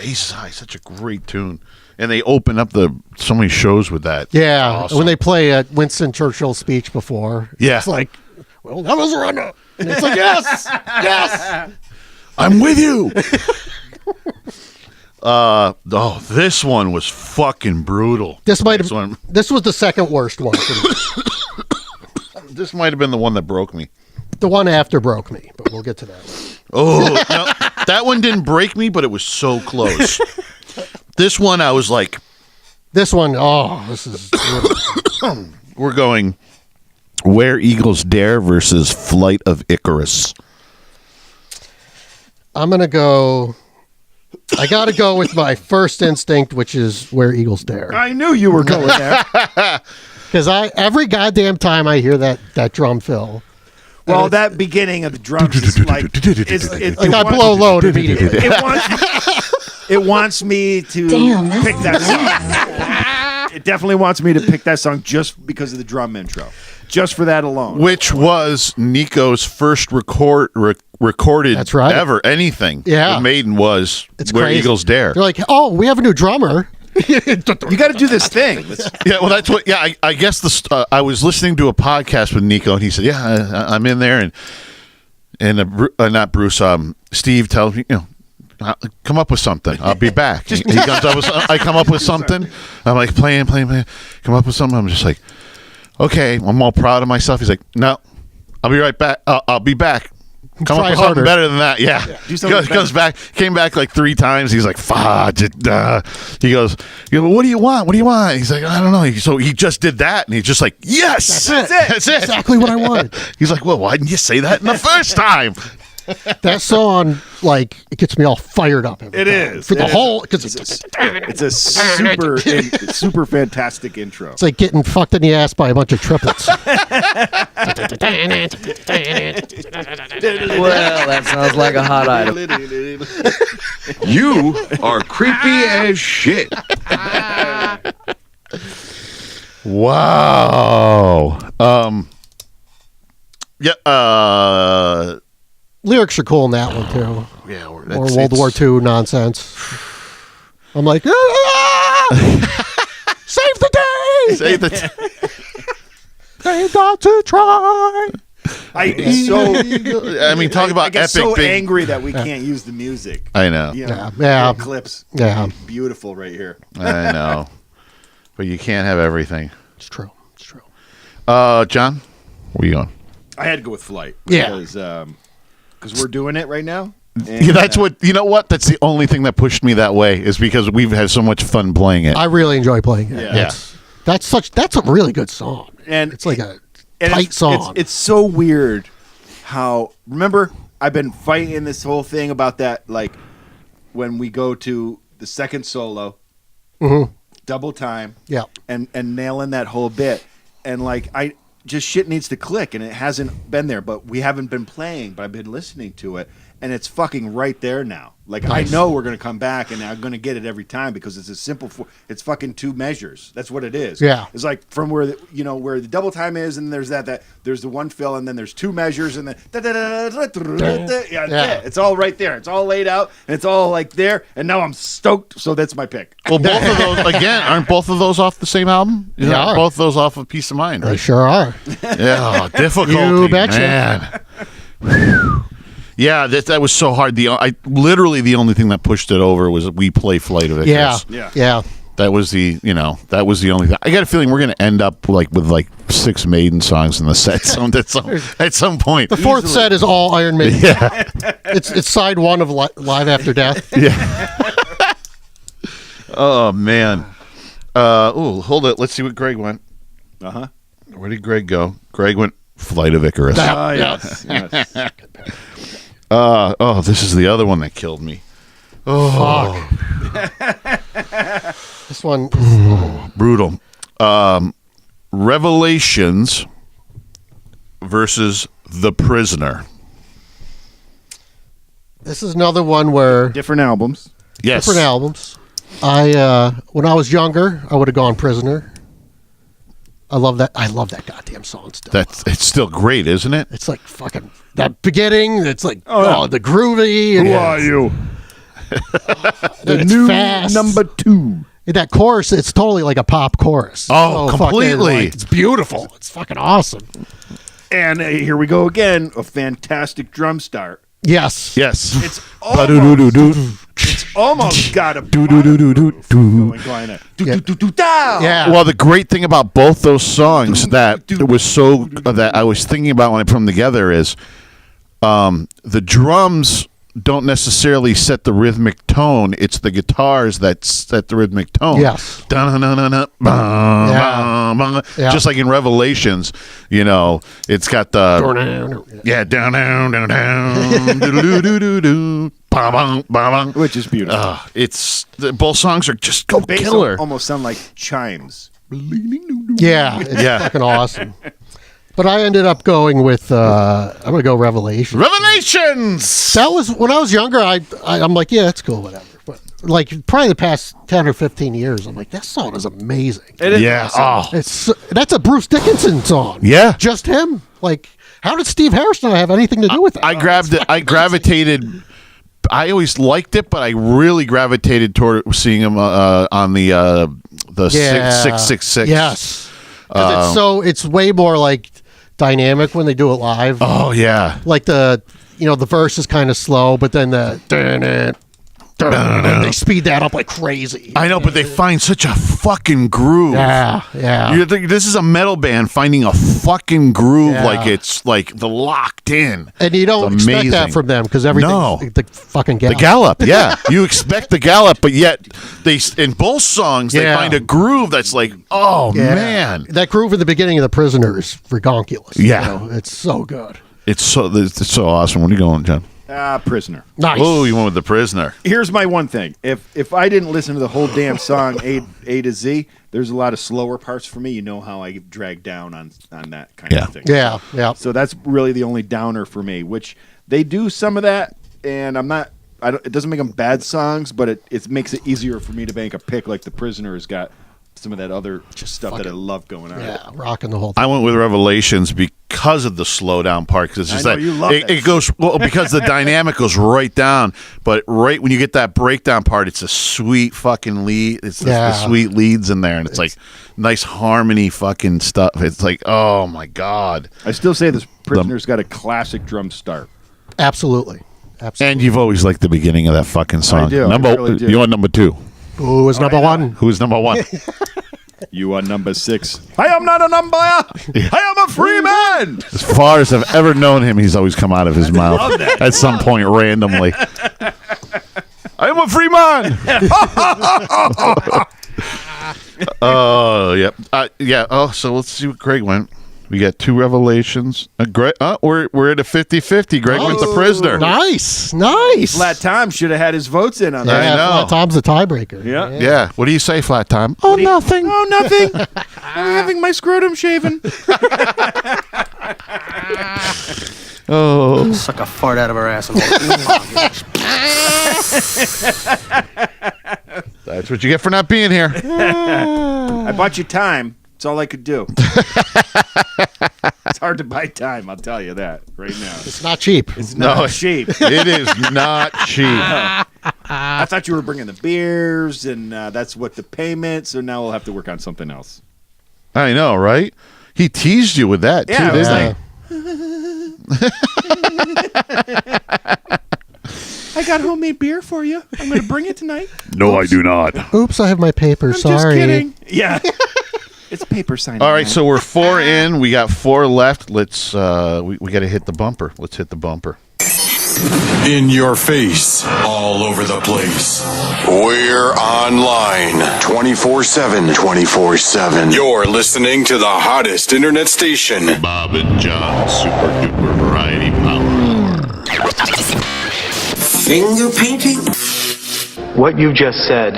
Aces High, such a great tune, and they open up so many shows with that. Yeah. Awesome. When they play Winston Churchill's speech before, Yeah. it's like, well, that was a runner. And it's like, yes, yes. I'm with you. This one was fucking brutal. This might This have. one- This was the second worst one for me. This might have been the one that broke me. The one after broke me, but we'll get to that. Oh, no, that one didn't break me, but it was so close. This one, I was like, This one, this is. we're going Where Eagles Dare versus Flight of Icarus. I'm gonna go. I gotta go with my first instinct, which is Where Eagles Dare. I knew you were going there. Because every goddamn time I hear that drum fill, Well, that beginning of the drums is like like I blow load immediately. It wants me to pick that song. It definitely wants me to pick that song just because of the drum intro, just for that alone. Which was Nico's first recorded That's right. ever anything. Yeah. with Maiden was It's Where crazy. Eagles Dare. They're like, oh, we have a new drummer. You got to do this thing. Yeah, well, that's what. Yeah, I guess I was listening to a podcast with Nico, and he said, "Yeah, I'm in there," and not Bruce. Steve tells me, come up with something. I'll be back. He comes up with. I come up with something. I'm like playing. Come up with something. I'm just like, okay. I'm all proud of myself. He's like, no, I'll be right back. I'll be back. Come Try up with harder. something better than that. Yeah. Do something Goes back. Came back like 3 times. He's like, fudge it. He goes, what do you want? What do you want? He's like, I don't know. So he just did that, and he's just like, yes, That's it. Exactly what I wanted. He's like, well, why didn't you say that in the first time? That song, like, it gets me all fired up. Every It time. is. for the It is. whole because It's a super fantastic intro. it's like getting fucked in the ass by a bunch of triplets. Well, that sounds like a hot item. You are creepy as shit. Wow. Yeah. Lyrics are cool in that one too. Yeah. Or World War II nonsense. I'm like, save the day. Save the. They got to try. I mean, talk about I get epic. so big, angry that we can't use the music. I know. You know, Yeah. clips. Yeah. Beautiful right here. I know. But you can't have everything. It's true. It's true. John, where you going? I had to go with Flight. Yeah. Because we're doing it right now. And, Yeah, that's what you know. What? That's the only thing that pushed me that way is because we've had so much fun playing it. I really enjoy playing it. Yeah. That's a really good song. And it's like a and tight song. It's so weird how, remember, I've been fighting this whole thing about that, like when we go to the second solo, double time, Yeah. and nailing that whole bit, and like just shit needs to click, and it hasn't been there, but we haven't been playing, but I've been listening to it, and it's fucking right there now. Like Nice. I know we're gonna come back, and I'm gonna get it every time because it's a simple. It's fucking 2 measures. That's what it is. Yeah. It's like from where where the double time is, and there's that there's the one fill, and then there's 2 measures, and then Yeah. it's all right there. It's all laid out, and it's all like there. And now I'm stoked. So that's my pick. Well, both of those again aren't both of those off the same album? They are. Both of those off of Peace of Mind, They right? sure are. Yeah, difficulty. You betcha. Man. Yeah, that was so hard. Literally the only thing that pushed it over was We Play Flight of Icarus. Yeah. That was the only thing. I got a feeling we're going to end up with 6 Maiden songs in the set at some point. The fourth set is all Iron Maiden. Yeah. It's side 1 of Live After Death. Yeah. Oh, man. Hold it. Let's see what Greg went. Uh-huh. Where did Greg go? Greg went Flight of Icarus. Yes. This is the other one that killed me. Oh, fuck. This one brutal. Revelations versus The Prisoner. This is another one where different albums. Yes. Different albums. When I was younger, I would have gone Prisoner. I love that goddamn song still. It's still great, isn't it? It's like fucking that beginning. It's like the groovy. Who are you? The new fast. number 2. That chorus, it's totally like a pop chorus. Oh, completely. It's beautiful. It's fucking awesome. And here we go again. A fantastic drum start. Yes. It's almost got a Yeah. Well, the great thing about both those songs that I was thinking about when I put them together is the drums don't necessarily set the rhythmic tone. It's the guitars that set the rhythmic tone. Yes. Just like in Revelations, it's got the down, which is beautiful. Both songs are just killer. Almost sound like chimes. Yeah, it's fucking awesome. But I ended up going with I'm gonna go Revelations. Revelations. That was when I was younger. I'm like, yeah, that's cool, whatever. But like probably the past 10 or 15 years, I'm like, that song is amazing. It is. Yeah. Awesome. That's a Bruce Dickinson song. Yeah. Just him. Like, how did Steve Harrison have anything to do with it? I grabbed it. I gravitated. I always liked it, but I really gravitated toward seeing him on the 666. Yes. It's way more like dynamic when they do it live. Oh yeah. Like the verse is kind of slow, but then they speed that up like crazy. I know, but they find such a fucking groove. Yeah. This is a metal band finding a fucking groove like it's like the locked in. And you don't expect that from them because everything's the fucking gallop. The gallop, yeah. You expect the gallop, but yet in both songs they find a groove that's like, oh man. That groove in the beginning of The Prisoner is ridiculous. Yeah. It's so good. It's so awesome. Where are you going, John? Prisoner. Nice. Oh, you went with The Prisoner. Here's my one thing. If I didn't listen to the whole damn song A to Z, there's a lot of slower parts for me. You know how I get dragged down on that kind of thing. Yeah. So that's really the only downer for me, which they do some of that, and it doesn't make them bad songs, but it makes it easier for me to make a pick like The Prisoner has got some of that other stuff that I love going on. Yeah, rocking the whole thing. I went with Revelations because of the slowdown part, because it's just it goes because the dynamic goes right down, but right when you get that breakdown part, it's a sweet fucking lead. It's the sweet leads in there, and it's like nice harmony fucking stuff. It's like, oh my god! I still say this Prisoner's got a classic drum start. Absolutely. And you've always liked the beginning of that fucking song. I do. Really do. You want number 2? Who is number 1? Who's number 1? You are number 6. I am not a number. I am a free man. As far as I've ever known him, he's always come out of his mouth at some point randomly. I am a free man. Oh, yep. Yeah. Oh, so let's see what Greg went. We got 2 Revelations. We're at a 50-50. Greg went The Prisoner. Nice. Flat Tom should have had his votes in on that. I know. Flat Tom's the tiebreaker. Yeah. What do you say, Flat Time? Nothing. Oh, nothing. I'm having my scrotum shaven. Oh. Suck a fart out of her asshole. That's what you get for not being here. I bought you time. That's all I could do. It's hard to buy time, I'll tell you that right now. It's not cheap. It's not cheap. It is not cheap. I thought you were bringing the beers, and that's what the payment, so now we'll have to work on something else. I know, right? He teased you with that, too, didn't he? I got homemade beer for you. I'm going to bring it tonight. No, I do not. Oops, I have my paper. I'm Sorry. just kidding. Yeah. It's paper signing. All right, so we're 4 in. We got 4 left. Let's we got to hit the bumper. Let's hit the bumper. In your face, all over the place. We're online 24/7. 24/7. You're listening to the hottest internet station. Bob and John Super Duper Variety Power. Finger painting? What you just said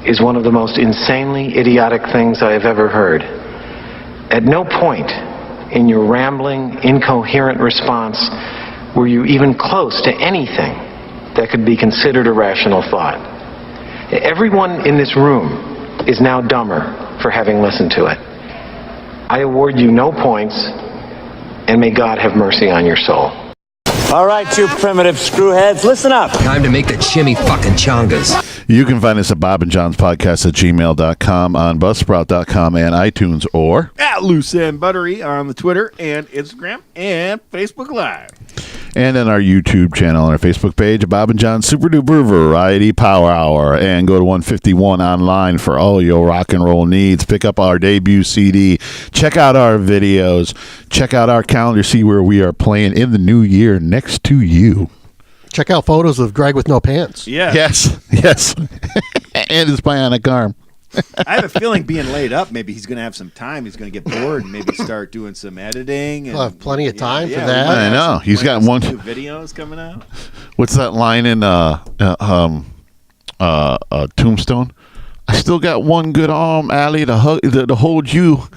is one of the most insanely idiotic things I have ever heard. At no point in your rambling, incoherent response were you even close to anything that could be considered a rational thought. Everyone in this room is now dumber for having listened to it. I award you no points, and may God have mercy on your soul. All right, you primitive screwheads, listen up. Time to make the chimmy fucking chongas. You can find us at Bob and John's Podcast at gmail.com, on Buzzsprout.com, and iTunes, or at Loose and Buttery on the Twitter and Instagram and Facebook Live. and on our YouTube channel and our Facebook page, Bob and John Super Duper Variety Power Hour. And go to 151 online for all your rock and roll needs. Pick up our debut CD. Check out our videos. Check out our calendar. See where we are playing in the new year next to you. Check out photos of Greg with no pants. Yeah. Yes. And his bionic arm. I have a feeling being laid up, maybe he's going to have some time. He's going to get bored and maybe start doing some editing. And, He'll have plenty of time for that. I know. He's got one. New videos coming out. What's that line in Tombstone? I still got one good arm, Allie, to hold you.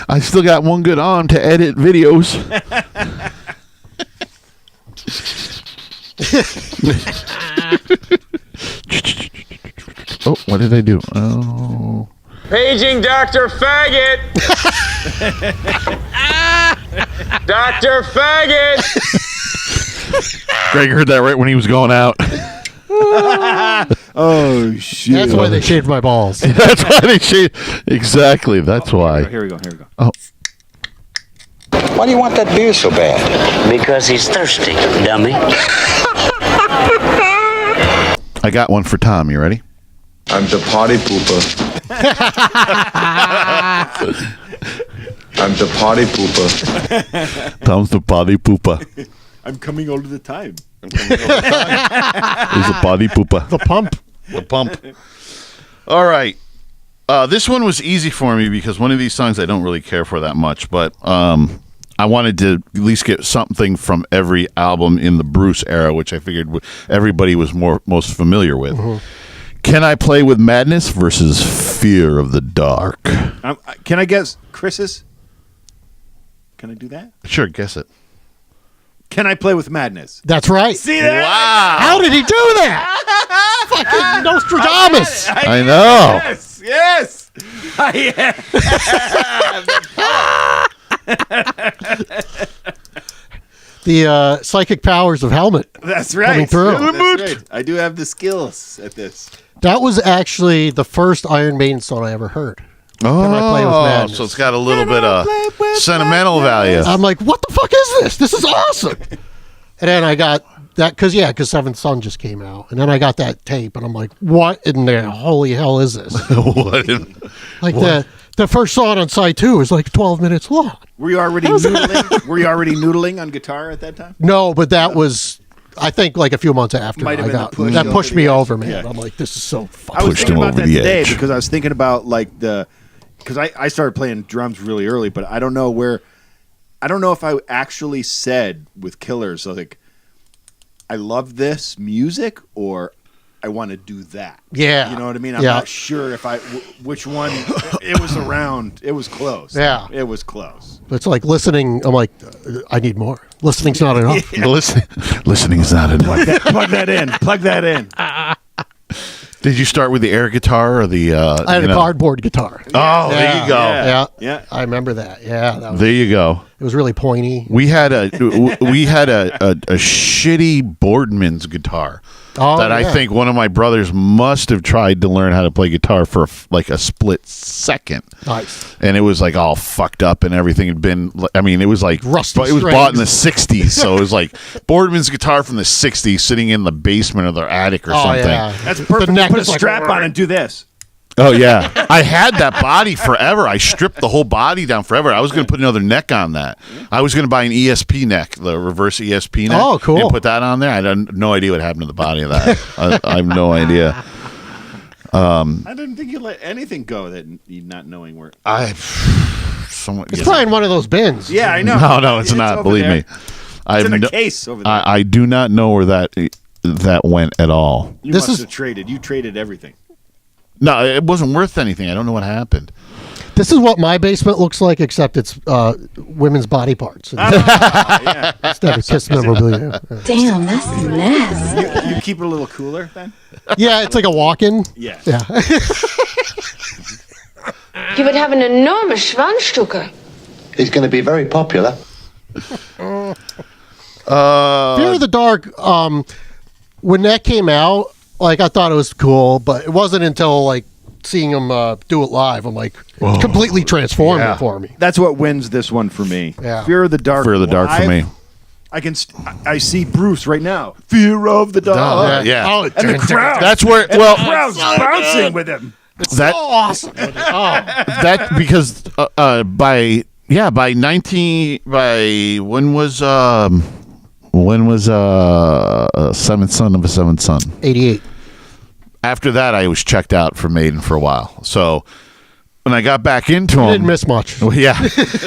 I still got one good arm to edit videos. Oh, what did I do? Oh. Paging Dr. Faggot! Dr. Faggot! Greg heard that right when he was going out. Oh, shit. That's why they shaved my balls. That's why they shaved. Exactly. That's why. Here we go. Oh. Why do you want that beer so bad? Because he's thirsty, dummy. I got one for Tom. You ready? I'm the party pooper. I'm the party pooper. Tom's the body pooper. I'm coming all the time. He's a body pooper. The pump. The pump. All right. This one was easy for me because one of these songs I don't really care for that much, but I wanted to at least get something from every album in the Bruce era, which I figured everybody was most familiar with. Mm-hmm. Can I Play with Madness versus Fear of the Dark? Can I guess Chris's? Can I do that? Sure, guess it. Can I Play with Madness? That's right. See that? Wow. How did he do that? Fucking Nostradamus. I know. Yes. The psychic powers of Helmet. That's right. Coming through. That's right. I do have the skills at this. That was actually the first Iron Maiden song I ever heard. Oh, Can I Play with Madness? So it's got a little bit of sentimental value. I'm like, what the fuck is this? This is awesome. And then I got that, because Seventh Son just came out. And then I got that tape, and I'm like, what in the holy hell is this? The first song on side 2 is like 12 minutes long. Were you already noodling? Were you already noodling on guitar at that time? No, but that was, I think, like a few months after. Might have been that pushed me over, man. Yeah. I'm like, this is so fun. I was thinking about that today edge. because I was thinking about because I started playing drums really early, but I don't know if I actually said with Killers, like, I love this music or I want to do that. Yeah. You know what I mean? I'm not sure if which one. It was around. It was close. Yeah. It was close. But it's like listening. I'm like, I need more. Listening's not enough. Listening is not enough. Plug that in. Plug that in. Did you start with the air guitar or the? I had a cardboard guitar. Oh, there you go. Yeah. I remember that. Yeah. There you go. It was really pointy. We had a shitty Boardman's guitar that I think one of my brothers must have tried to learn how to play guitar for like a split second. Nice. And it was like all fucked up and everything had been. I mean, it was like rusty. It was bought in the '60s, so it was like Boardman's guitar from the '60s, sitting in the basement of their attic or something. Yeah. That's perfect. Put a strap on and do this. Oh yeah, I had that body forever. I stripped the whole body down forever. I was going to put another neck on that. I was going to buy an ESP neck, the reverse ESP neck. Oh, cool. And put that on there. I had no idea what happened to the body of that. I have no idea. I didn't think you let anything go that you not knowing where. It's probably in one of those bins. Yeah, I know. No, it's not. Believe me, it's in a case over there. I do not know where that went at all. You must have traded. You traded everything. No, it wasn't worth anything. I don't know what happened. This is what my basement looks like, except it's women's body parts. Yeah. Instead of Kiss memorabilia. Damn, that's nasty. You keep it a little cooler then? Yeah, it's like a walk-in. Yeah. He would have an enormous Schwanzstücke. He's going to be very popular. Fear of the Dark, when that came out, like, I thought it was cool, but it wasn't until, like, seeing him do it live, I'm like, it's completely transformed it for me. That's what wins this one for me. Yeah. Fear of the Dark. Fear of the Dark for me. I see Bruce right now. Fear of the Dark. Yeah. Oh, and the crowd. That's where. And Well, the crowd's bouncing with him. It's so awesome. That because by when was Seventh Son of a Seventh Son? 88. After that, I was checked out for Maiden for a while. So when I got back into them, Didn't miss much. Yeah.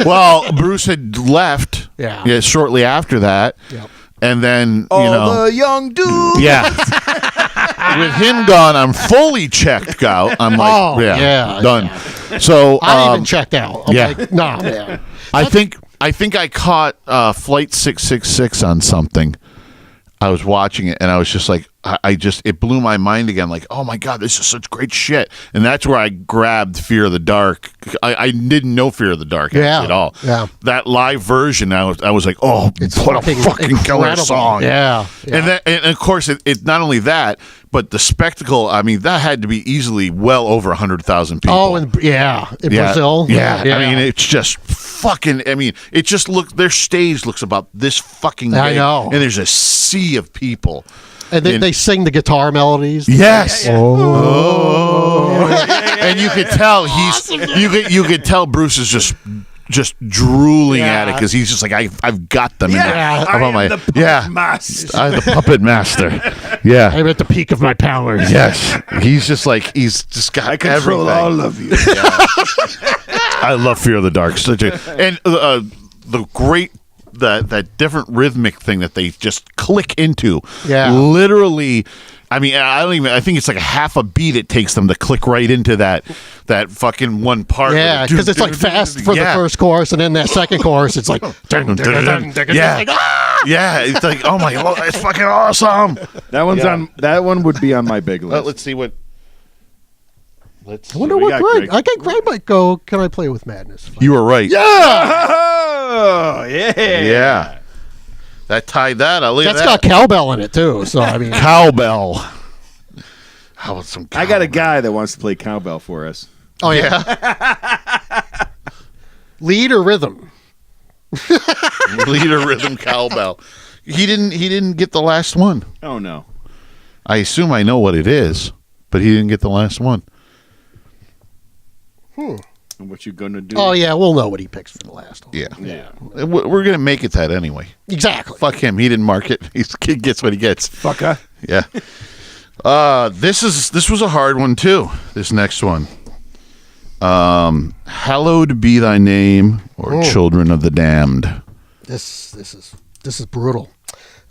Well, Bruce had left. Yeah. Shortly after that. Yep. And then the young dude. Yeah. With him gone, I'm fully checked out. I'm like, done. Yeah. So I even checked out. I'm like, nah, man. I think I caught Flight 666 on something. I was watching it and I was just like, it blew my mind again. Like, oh my God, this is such great shit. And that's where I grabbed Fear of the Dark. I didn't know Fear of the Dark at all. Yeah. That live version, I was like, oh, what a fucking killer song. Yeah. And of course, it not only that, but the spectacle. I mean, that had to be easily well over 100,000 people. Oh, in Brazil. Yeah. I mean, it's just fucking. I mean, it just their stage looks about this fucking big. I know. And there's a sea of people. And they sing the guitar melodies. Yes. Oh. And you could tell you could tell Bruce is just drooling at it because he's just like I've got them. I'm the puppet master. I'm the puppet master. Yeah. I'm at the peak of my powers. Yes. He's just like he's just got I control everything. all of you. I love Fear of the Dark. And the great that different rhythmic thing that they just click into. Yeah. Literally, I mean, I think it's like a half a beat it takes them to click right into that fucking one part. Yeah, because it's like fast for the first chorus, and then that second chorus, it's like, yeah, it's like, oh my Lord, it's fucking awesome. That one would be on my big list. Let's see what. I wonder what Greg. I think Greg might go. Can I play with Madness? You were right. Yeah. Oh, yeah. Yeah. That tied that. That's got cowbell in it too. So I mean, cowbell. How about some? Cowbell? I got a guy that wants to play cowbell for us. Oh yeah. Lead or rhythm? Lead or rhythm cowbell. He didn't get the last one. Oh no. I assume I know what it is, but he didn't get the last one. And what you gonna do? Oh yeah, we'll know what he picks for the last one. Yeah. We're gonna make it that anyway. Exactly. Fuck him. He didn't mark it. He gets what he gets. Fucker. Yeah. This was a hard one too. This next one. Hallowed be thy name, or Children of the Damned. This is brutal.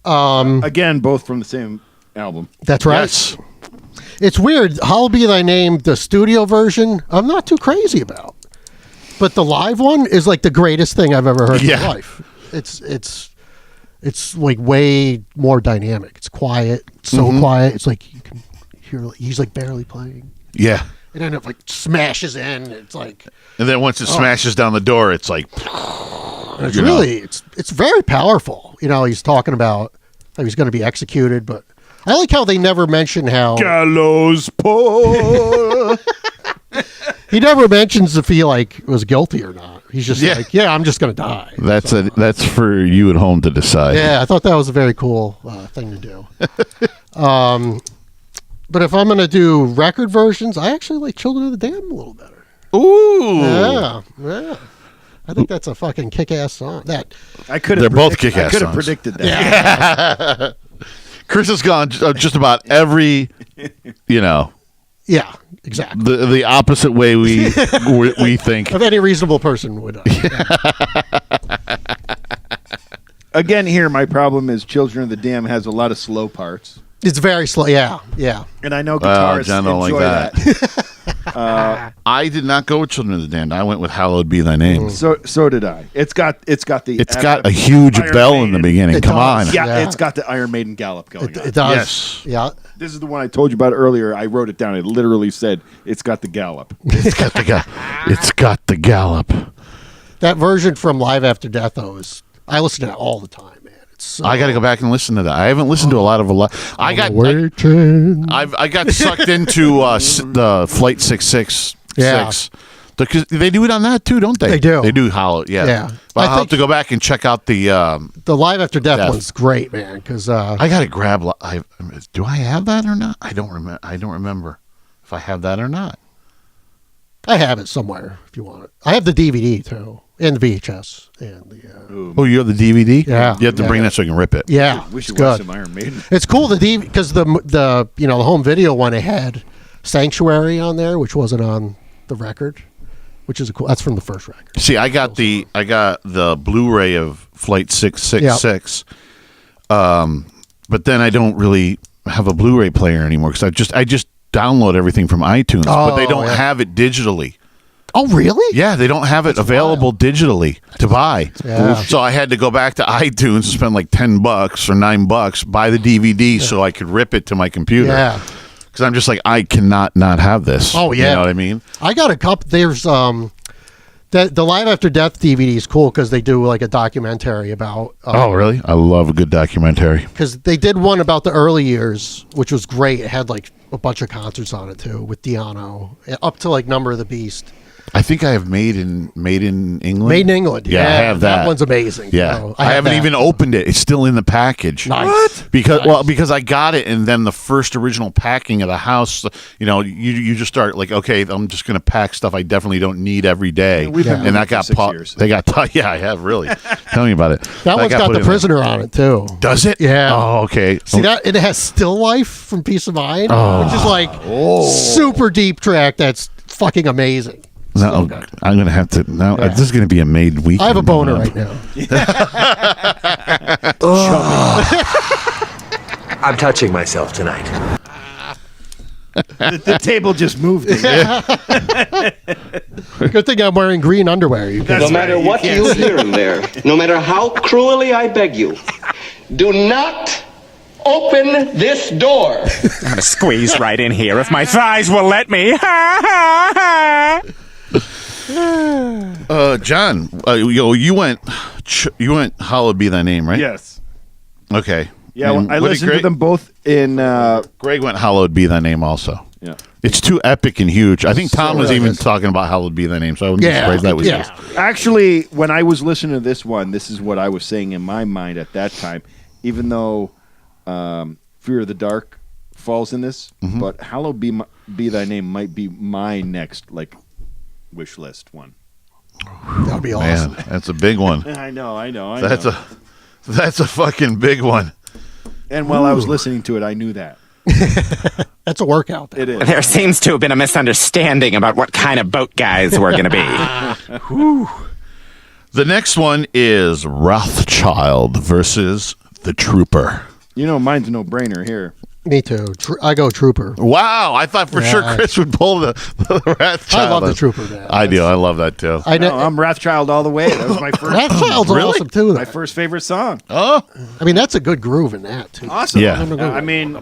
Again, both from the same album. That's right. Yes. It's weird. Hallowed be thy name, the studio version, I'm not too crazy about. But the live one is like the greatest thing I've ever heard in my life. It's like way more dynamic. It's quiet. It's so quiet. It's like you can hear he's like barely playing. Yeah. And then it like smashes in. It's like, and then once it smashes down the door, it's like No, it's really it's very powerful. He's talking about how he's going to be executed, but I like how they never mention how gallows pole. He never mentions if he was guilty or not. He's just I'm just going to die. That's for you at home to decide. Yeah, I thought that was a very cool thing to do. But if I'm going to do record versions, I actually like Children of the Dam a little better. Ooh. Yeah. I think that's a fucking kick-ass song. They're both kick-ass songs. I could have predicted that. Yeah. Chris has gone just about every, Yeah, exactly. The opposite way we think. Of any reasonable person would. Again, here my problem is Children of the Dam has a lot of slow parts. It's very slow. Yeah. And I know guitarists John don't enjoy like that. I did not go with Children of the Damned. I went with Hallowed Be Thy Name. So did I. It's got a huge Iron bell Maiden. in the beginning. Come on. Yeah, it's got the Iron Maiden gallop going on. It does. Yes. Yeah. This is the one I told you about earlier. I wrote it down. It literally said, "It's got the gallop." It's got the gallop. It's got the gallop. That version from Live After Death, though, I listen to that all the time, man. I got to go back and listen to that. I haven't listened to a lot. I got sucked into the Flight 666. Yeah. Because they do it on that too, don't they? They do. They do Hollow. Yeah. But I'll have to go back and check out the Live After Death one's great, man. Because I got to grab. Do I have that or not? I don't remember if I have that or not. I have it somewhere if you want it. I have the DVD too, and the VHS, and the. You have the DVD? Yeah. You have to bring that so I can rip it. Yeah, we should it's watch good. some Iron Maiden. It's cool because the home video one had Sanctuary on there, which wasn't on the record, which is that's from the first record. See, I got the Blu-ray of Flight 666, but then I don't really have a Blu-ray player anymore because I just download everything from iTunes, but they don't have it digitally. Oh, really? Yeah, they don't have it available digitally to buy. Yeah. So I had to go back to iTunes and spend like $10 or $9, buy the DVD so I could rip it to my computer. Yeah. Because I'm just like, I cannot not have this. Oh, yeah. You know what I mean? I got a couple. There's the Live After Death DVD is cool because they do like a documentary about. Oh, really? I love a good documentary. Because they did one about the early years, which was great. It had like a bunch of concerts on it too with Di'Anno, up to like Number of the Beast. I think I have Made in England. Made in England. Yeah, I have that. That one's amazing. Yeah, So I haven't even opened it. It's still in the package. Nice. What? Because I got it, and then the first original packing of the house. You just start like, okay, I'm just going to pack stuff I definitely don't need every day, and that got years. They got yeah, I have really. Tell me about it. That one's got The Prisoner on it too. Does it? Yeah. Oh, okay. See that? It has Still Life from Peace of Mind, which is like super deep track. That's fucking amazing. No, I'm going to have to. No, this is going to be a made weekend. I have a boner right now. I'm touching myself tonight. The table just moved. Good thing I'm wearing green underwear. No matter what you hear in there, no matter how cruelly I beg you, do not open this door. I'm going to squeeze right in here if my thighs will let me. John, you went Hallowed Be Thy Name, right? Yes. Okay. Yeah, I listened to them both in. Greg went Hallowed Be Thy Name also. Yeah. It's too epic and huge. I think Tom was even talking about Hallowed Be Thy Name, so I wouldn't be surprised that was his. Actually, when I was listening to this one, this is what I was saying in my mind at that time. Even though Fear of the Dark falls in this, but Hallowed Be Thy Name might be my next wish list one. That'd be awesome. Man, that's a big one. I know. That's a fucking big one. And while I was listening to it, I knew that. That's a workout. It is. There seems to have been a misunderstanding about what kind of boat guys we're going to be. The next one is Rothschild versus the Trooper. Mine's a no-brainer here. Me too. I go Trooper. Wow, I thought for sure Chris would pull the Wrathchild. I love the Trooper, man. I do. I love that too. I'm Wrathchild all the way. That was my first. Wrathchild's awesome too. My first favorite song. Oh, I mean that's a good groove in that too. Awesome. Yeah. I mean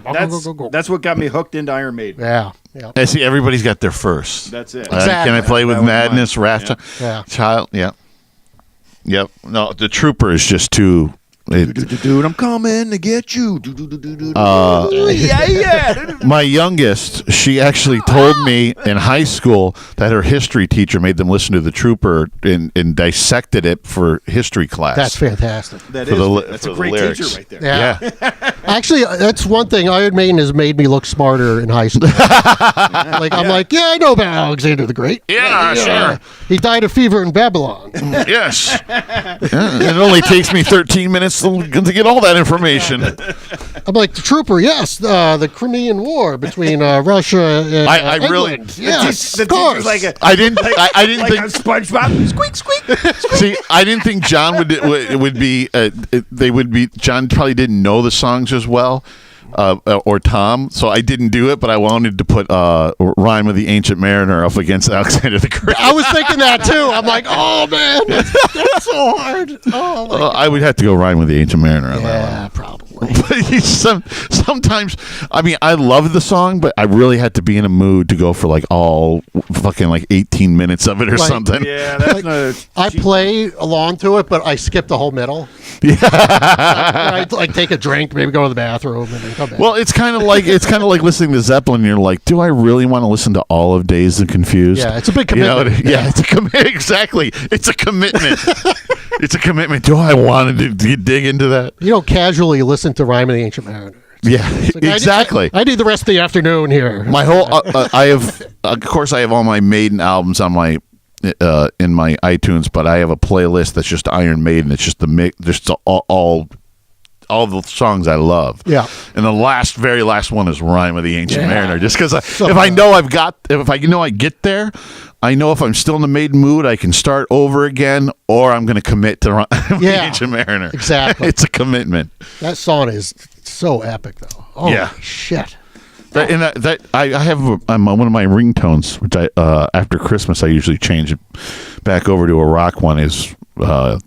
that's what got me hooked into Iron Maiden. Yeah. I see. Everybody's got their first. That's it. Can I play with Madness, Wrathchild? Yeah. Child. Yeah. Yep. No, the Trooper is just too. Dude, I'm coming to get you. My youngest, she actually told me in high school that her history teacher made them listen to the Trooper and dissected it for history class. That's fantastic. That's a great teacher right there. Yeah. Actually, that's one thing. Iron Maiden has made me look smarter in high school. I'm like, I know about Alexander the Great. Yeah, sure. He died of fever in Babylon. Yes. It only takes me 13 minutes to get all that information. I'm like, the Trooper, yes, the Crimean War between Russia and I really, England. Yes, the of course. I didn't think a SpongeBob. Squeak, squeak. See, I didn't think John would be. They would be. John probably didn't know the songs as well, or Tom. So I didn't do it, but I wanted to put "Rhyme of the Ancient Mariner" up against Alexander the Great. I was thinking that too. I'm like, oh man, that's so hard. Oh, I would have to go "Rhyme with the Ancient Mariner" on that one. yeah, probably. But sometimes, I mean, I love the song, but I really had to be in a mood to go for like all fucking like 18 minutes of it or something. Yeah, that's I play along to it, but I skip the whole middle. Yeah. I like take a drink, maybe go to the bathroom, and then come back. Well, it's kind of like listening to Zeppelin. You're like, do I really want to listen to all of Dazed and Confused? Yeah, it's a big commitment. It's a commitment. Exactly, it's a commitment. It's a commitment. Do I want to dig into that? You don't casually listen to Rhyme of the Ancient Mariner. Yeah, exactly. I need the rest of the afternoon here. My whole, I have, of course, I have all my Maiden albums on my in my iTunes, but I have a playlist that's just Iron Maiden. It's just all the songs I love. Yeah. And the very last one is "Rhyme of the Ancient Mariner," just because if I get there, I know if I'm still in the Maiden mood, I can start over again, or I'm going to commit to "Rhyme of the Ancient Mariner." Exactly. It's a commitment. That song is so epic, though. Oh Yeah. shit. I have one of my ringtones, which I after Christmas I usually change it back over to a rock one. Is oh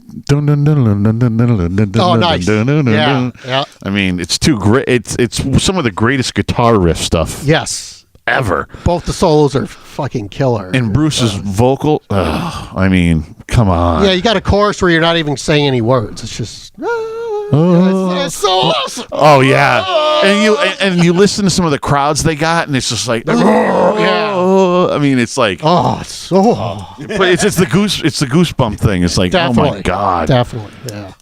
nice. Yeah. I mean, it's too great. It's some of the greatest guitar riff stuff. Yes. Ever. Both the solos are fucking killer. And Bruce's vocal. I mean, come on. Yeah, you got a chorus where you're not even saying any words. It's just. It's so awesome. Oh yeah, and you listen to some of the crowds they got, and it's just like, I mean, it's like, it's so. But it's the goosebump thing. It's like, Definitely. oh my god, definitely, yeah.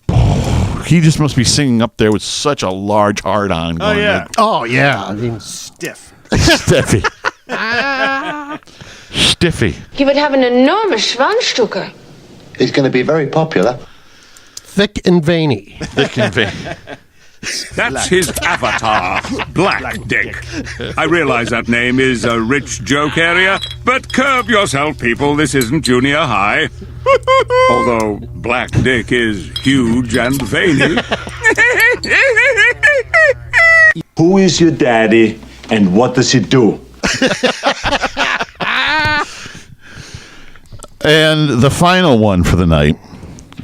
He just must be singing up there with such a large heart on. Oh yeah, oh yeah. I mean, stiff. Stiffy. Stiffy. He would have an enormous Schwanzstücke. He's going to be very popular. Thick and veiny. Thick and veiny. That's his avatar, Black Dick. I realize that name is a rich joke area, but curb yourself, people. This isn't junior high. Although Black Dick is huge and veiny. Who is your daddy and what does he do? And the final one for the night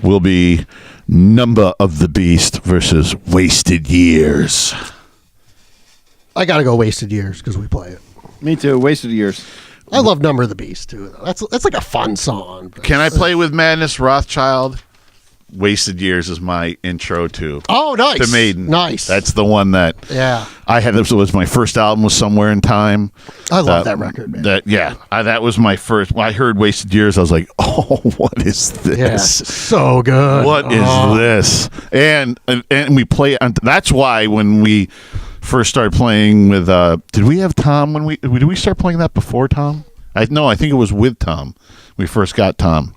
will be Number of the Beast versus Wasted Years. I gotta go Wasted Years because we play it. Me too. Wasted Years. I love Number of the Beast too. Though. That's like a fun song. Can I play with Madness Rothschild? Wasted Years is my intro to. Oh, nice. To Maiden. Nice. That's the one that. Yeah. I had. This was my first album. Was Somewhere in Time. I love that record, man. That was my first. When I heard Wasted Years, I was like, oh, what is this? Yeah, so good. What is this? And we play. That's why when we first started playing with. Did we have Tom when did we start playing that before Tom? I think it was with Tom. We first got Tom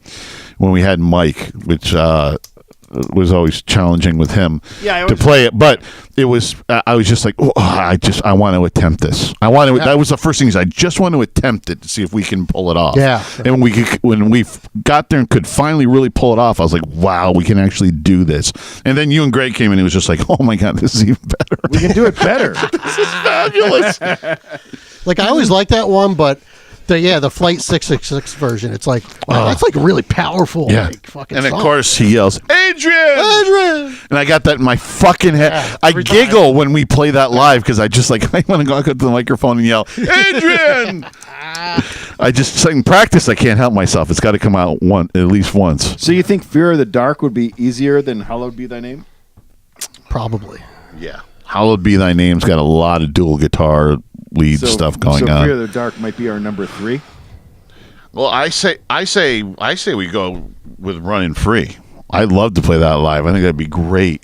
when we had Mike, which was always challenging with him to play it. But it was, I was just like, I want to attempt this. That was the first thing. Is I just want to attempt it to see if we can pull it off. Yeah. And when we got there and could finally really pull it off, I was like, wow, we can actually do this. And then you and Greg came in, and it was just like, oh my god, this is even better. We can do it better. This is fabulous. Like I always liked that one, but The Flight 666 version. It's like, wow, that's like really powerful. Yeah. Like, fucking and of song. course he yells, Adrian! And I got that in my fucking head. Yeah, I giggle when we play that live because I just like, I want to go up to the microphone and yell, Adrian! I just, in practice, I can't help myself. It's got to come out at least once. So you think Fear of the Dark would be easier than Hallowed Be Thy Name? Probably. Yeah. Hallowed Be Thy Name's got a lot of dual guitar lead stuff going on. So Fear of the Dark might be our number 3. Well, I say we go with Running Free. I'd love to play that live. I think that'd be great.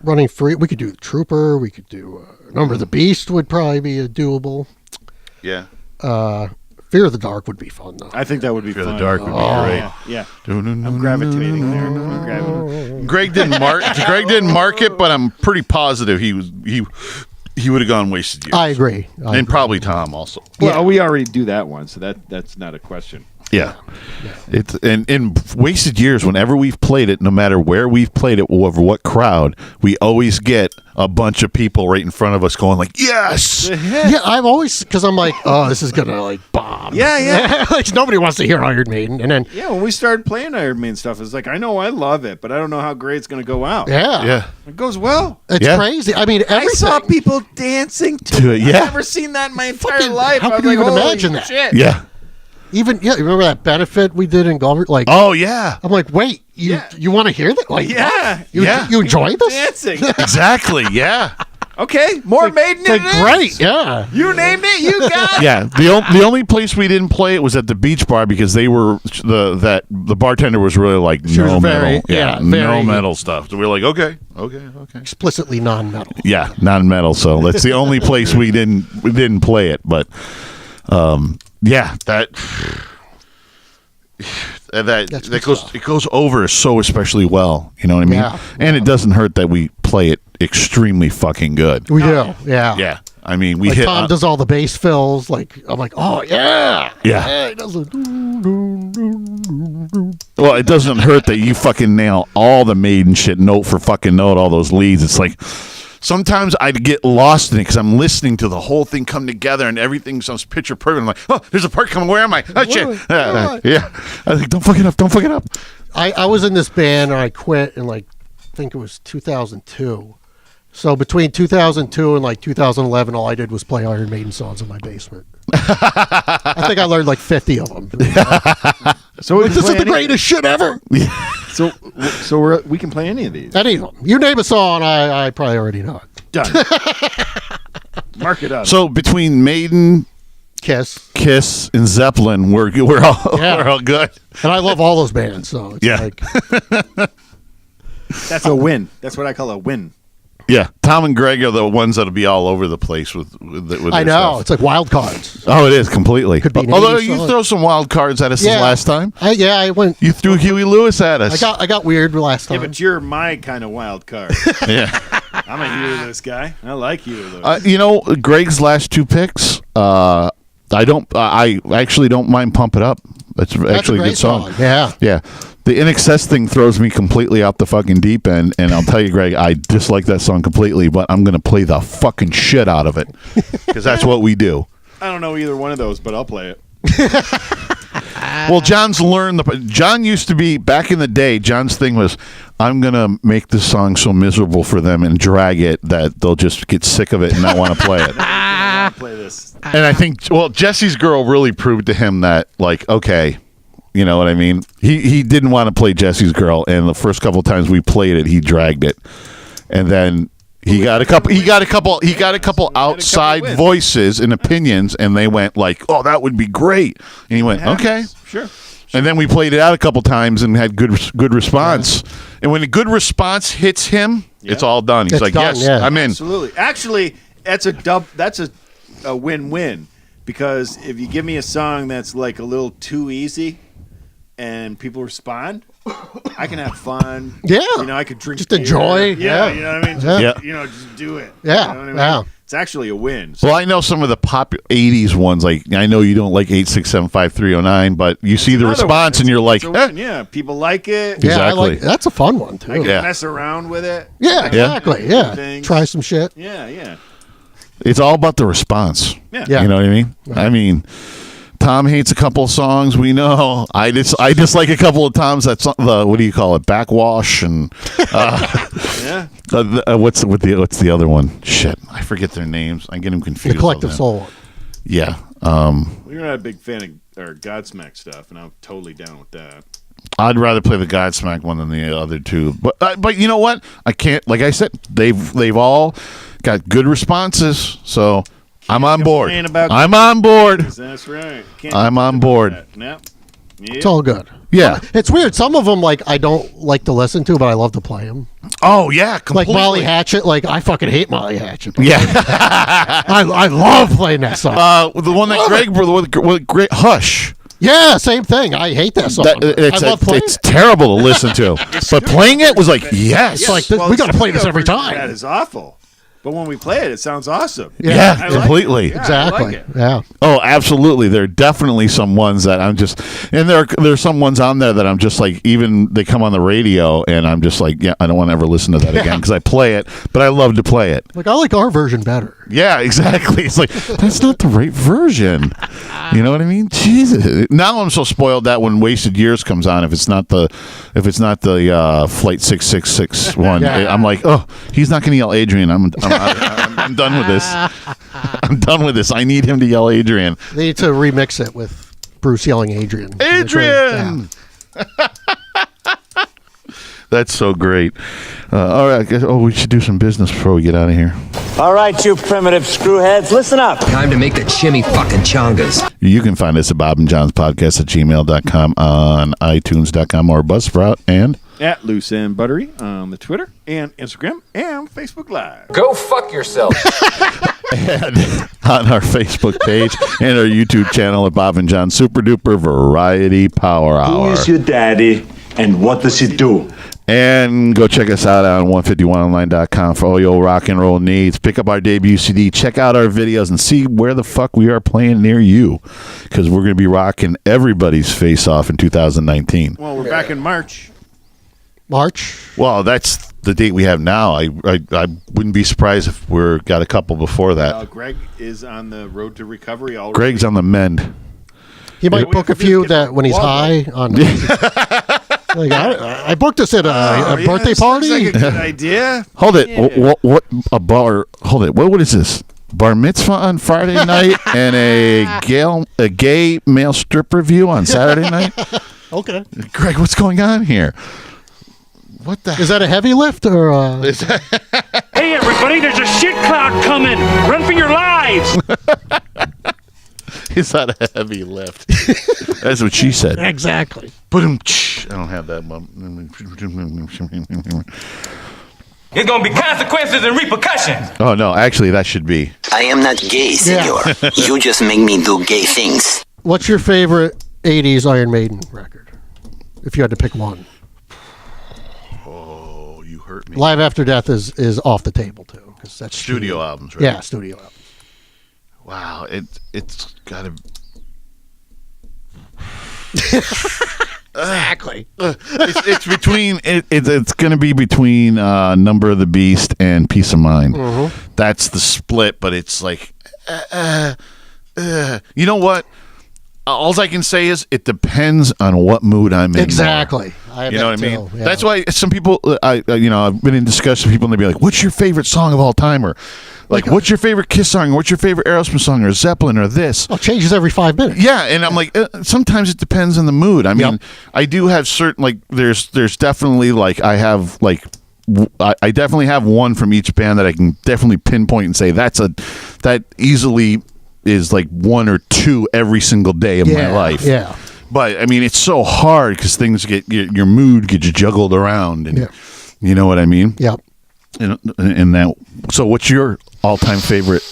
Running Free. We could do Trooper. We could do Number of the Beast would probably be a doable. Yeah. Fear of the Dark would be fun, though. I think that would be Fear fun. of the Dark would be great. Yeah. I'm gravitating there. I'm gravitating. Greg didn't mark it, but I'm pretty positive he would have gone Wasted Years. I agree. And probably Tom also. Well, we already do that one, so that's not a question. Yeah. It's in Wasted Years, whenever we've played it, no matter where we've played it, over what crowd, we always get a bunch of people right in front of us going like, yes! Yeah, I've always, because I'm like, oh, this is going to like bomb. Yeah. Like nobody wants to hear Iron Maiden. And then, Yeah, when we started playing Iron Maiden stuff, it's like, I know I love it, but I don't know how great it's going to go out. yeah. It goes well. It's crazy. I mean, everything. I saw people dancing to it. Yeah. I've never seen that in my entire life. how I was could you like, even holy imagine that? shit. Yeah. Even, you remember that benefit we did in Gulliver? Like, Oh, yeah. I'm like, wait, you want to hear that? Like, Yeah. you enjoy this? Dancing. Exactly, yeah. Okay, more Maiden It's like, it is. great, yeah. You named it, you got it. Yeah, the only place we didn't play it was at the Beach Bar because they were the bartender was really like She no was metal, very- no metal stuff. So we were like, okay. Explicitly non-metal. Yeah, non-metal. So that's the only place we didn't play it. But yeah, that goes over so especially well. You know what I mean? Yeah. And it doesn't hurt that we play it extremely fucking good. We do, yeah. Yeah, I mean we Like hit. Tom does all the bass fills. Like, I'm like, oh, yeah. Yeah. He does a Well, it doesn't hurt that you fucking nail all the Maiden shit note for fucking note, all those leads. It's like sometimes I'd get lost in it because I'm listening to the whole thing come together and everything sounds picture perfect. I'm like, oh, there's a part coming. Where am I? Oh, shit. Yeah. I think, don't fuck it up. I was in this band and I quit in like, I think it was 2002. So between 2002 and like 2011, all I did was play Iron Maiden songs in my basement. I think I learned like 50 of them. So This is the greatest shit ever. So we can play any of these. Any of them. You name a song, I probably already know it. Done. Mark it up. So between Maiden, Kiss, and Zeppelin, we're all good. And I love all those bands. So it's like, That's a win. That's what I call a win. Yeah, Tom and Greg are the ones that'll be all over the place with I their know. stuff. It's like wild cards. Oh, it is completely. Could be an Although 80s you song. throw some wild cards at us this last time. I went. You threw Huey Lewis at us. I got weird last time. Yeah, but you're my kind of wild card. Yeah. I'm a Huey Lewis guy. I like Huey Lewis. You know, Greg's last two picks. I actually don't mind Pump It Up. That's actually a great good song. Yeah. Yeah. The In Excess thing throws me completely out the fucking deep end, and I'll tell you, Greg, I dislike that song completely, but I'm going to play the fucking shit out of it because that's what we do. I don't know either one of those, but I'll play it. Well, John's learned John used to be, back in the day, John's thing was, I'm going to make this song so miserable for them and drag it that they'll just get sick of it and not want to play it. Play this. And I think, well, Jesse's Girl really proved to him that, like, okay, you know what I mean? He didn't want to play Jesse's Girl, and the first couple of times we played it, he dragged it. And then he got a couple outside voices and opinions, and they went like, "Oh, that would be great." And he went, "Okay, sure." And then we played it out a couple times and had good response. Yeah. And when a good response hits him, it's all done. He's it's like, done, "Yes, yeah. I'm in." Absolutely. Actually, that's a win-win, because if you give me a song that's like a little too easy and people respond, I can have fun. Yeah. You know, I could drink just beer. enjoy. Yeah, you know what I mean? Just, you know, just do it. Yeah. You know what I mean? Yeah. It's actually a win. So Well, I know some of the pop 80s ones. Like, I know you don't like 8675309, but you see the response and you're like, yeah, people like it. Yeah, Exactly. that's a fun one too. I can mess around with it. Yeah, exactly. Yeah, things. try some shit. Yeah. It's all about the response. Yeah. You know what I mean? Right. I mean, Tom hates a couple of songs. We know. I dislike a couple of times. That's the what do you call it? Backwash and what's the other one? Shit, I forget their names. I get them confused. The Collective Soul. Yeah. You're not a big fan of Godsmack stuff, and I'm totally down with that. I'd rather play the Godsmack one than the other two. But you know what? I can't. Like I said, they've all got good responses. So I'm on board. I'm on board. That's right. I'm on board. Yep. It's all good. Yeah. It's weird. Some of them, like, I don't like to listen to, but I love to play them. Oh, yeah. Completely. Like Molly Hatchet. Like, I fucking hate Molly Hatchet. Yeah. I love playing that song. The one that Greg, with Great Hush. Yeah, same thing. I hate that song. I love playing it's terrible to listen to. But playing it was like, yes. It's like, we got to play this every time. That is awful. But when we play it, it sounds awesome. Yeah, completely. Yeah, exactly. I like it. Yeah. Oh, absolutely. There are definitely some ones that I'm just, and there's some ones on there that I'm just like, even they come on the radio, and I'm just like, yeah, I don't want to ever listen to that again because I play it, but I love to play it. Like, I like our version better. Yeah, exactly. It's like, that's not the right version. You know what I mean? Jesus. Now I'm so spoiled that when Wasted Years comes on, if it's not the Flight 666 one, I'm like, oh, he's not going to yell Adrian. I'm done with this. I'm done with this. I need him to yell Adrian. They need to remix it with Bruce yelling Adrian. Adrian! That's so great. All right. We should do some business before we get out of here. All right, you primitive screwheads, listen up. Time to make the chimmy fucking chongas. You can find us at bobandjohnspodcast@gmail.com, on iTunes.com, or Buzzsprout, and at Loose and Buttery on the Twitter and Instagram and Facebook Live. Go fuck yourself. And on our Facebook page and our YouTube channel at Bob and John Super Duper Variety Power Hour. Who is your daddy and what does he do? And go check us out on 151online.com for all your rock and roll needs. Pick up our debut CD, check out our videos, and see where the fuck we are playing near you. Because we're going to be rocking everybody's face off in 2019. Well, we're back in March. Well, that's the date we have now. I wouldn't be surprised if we're got a couple before that. Greg is on the road to recovery already. Greg's on the mend. He might book a few that when he's high on. Like, I booked us at a birthday party. Like a good idea. Hold it. Yeah. What a bar? Hold it. What is this? Bar mitzvah on Friday night and a gay male strip review on Saturday night. Okay. Greg, what's going on here? What the? Is that a heavy lift or? Hey, everybody! There's a shit cloud coming. Run for your lives. Is that a heavy lift? That's what she said. Exactly. I don't have that. There's going to be consequences and repercussions. Oh, no. Actually, that should be. I am not gay, senor. Yeah. You just make me do gay things. What's your favorite 80s Iron Maiden record? If you had to pick one. Oh, you hurt me. Live After Death is off the table, too. Because that's studio albums, right? Yeah, studio albums. Wow, it's got to... Exactly. It's between it's going to be between Number of the Beast and Peace of Mind. Mm-hmm. That's the split, but it's like you know what? All I can say is it depends on what mood I'm in. Exactly. You know what I mean? Yeah. That's why some people, I've been in discussion with people, and they'll be like, "What's your favorite song of all time?" Or like, "What's your favorite Kiss song?" Or "What's your favorite Aerosmith song?" Or Zeppelin? Or this? Oh, it changes every 5 minutes. Yeah, and I'm like, sometimes it depends on the mood. I mean, I do have certain there's definitely I definitely have one from each band that I can definitely pinpoint and say that easily is like one or two every single day of my life. Yeah. But I mean, it's so hard because things your mood gets juggled around, and you know what I mean. Yep. And that. So, what's your all-time favorite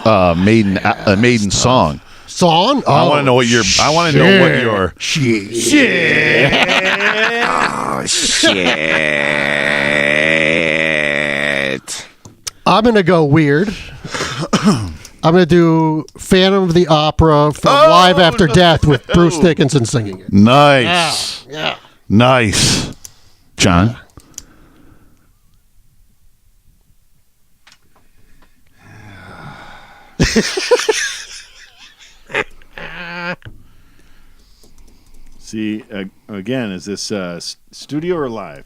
Maiden song? Song? I want to know what your. I want to know what your. Shit. Oh shit. I'm gonna go weird. I'm going to do Phantom of the Opera from Live After Death with Bruce Dickinson singing it. Nice. Yeah. Nice. John? See, again, is this studio or live?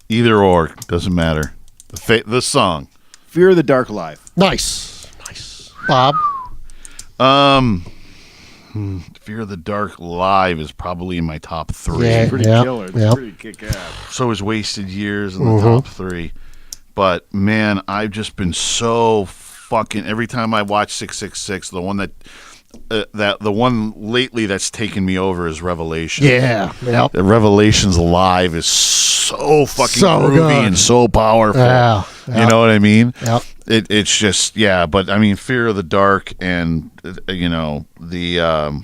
Either or, doesn't matter. The song. Fear of the Dark live. Nice. Bob? Fear of the Dark live is probably in my top 3. Yeah, pretty killer. It's pretty kick-ass. So is Wasted Years in the top 3. But, man, I've just been so fucking... Every time I watch 666, the one the one lately that's taken me over is Revelation. Yeah. Yep. Revelations live is so fucking groovy good. and so powerful. Yeah. You know what I mean? Yep. It's just, but I mean, Fear of the Dark and, the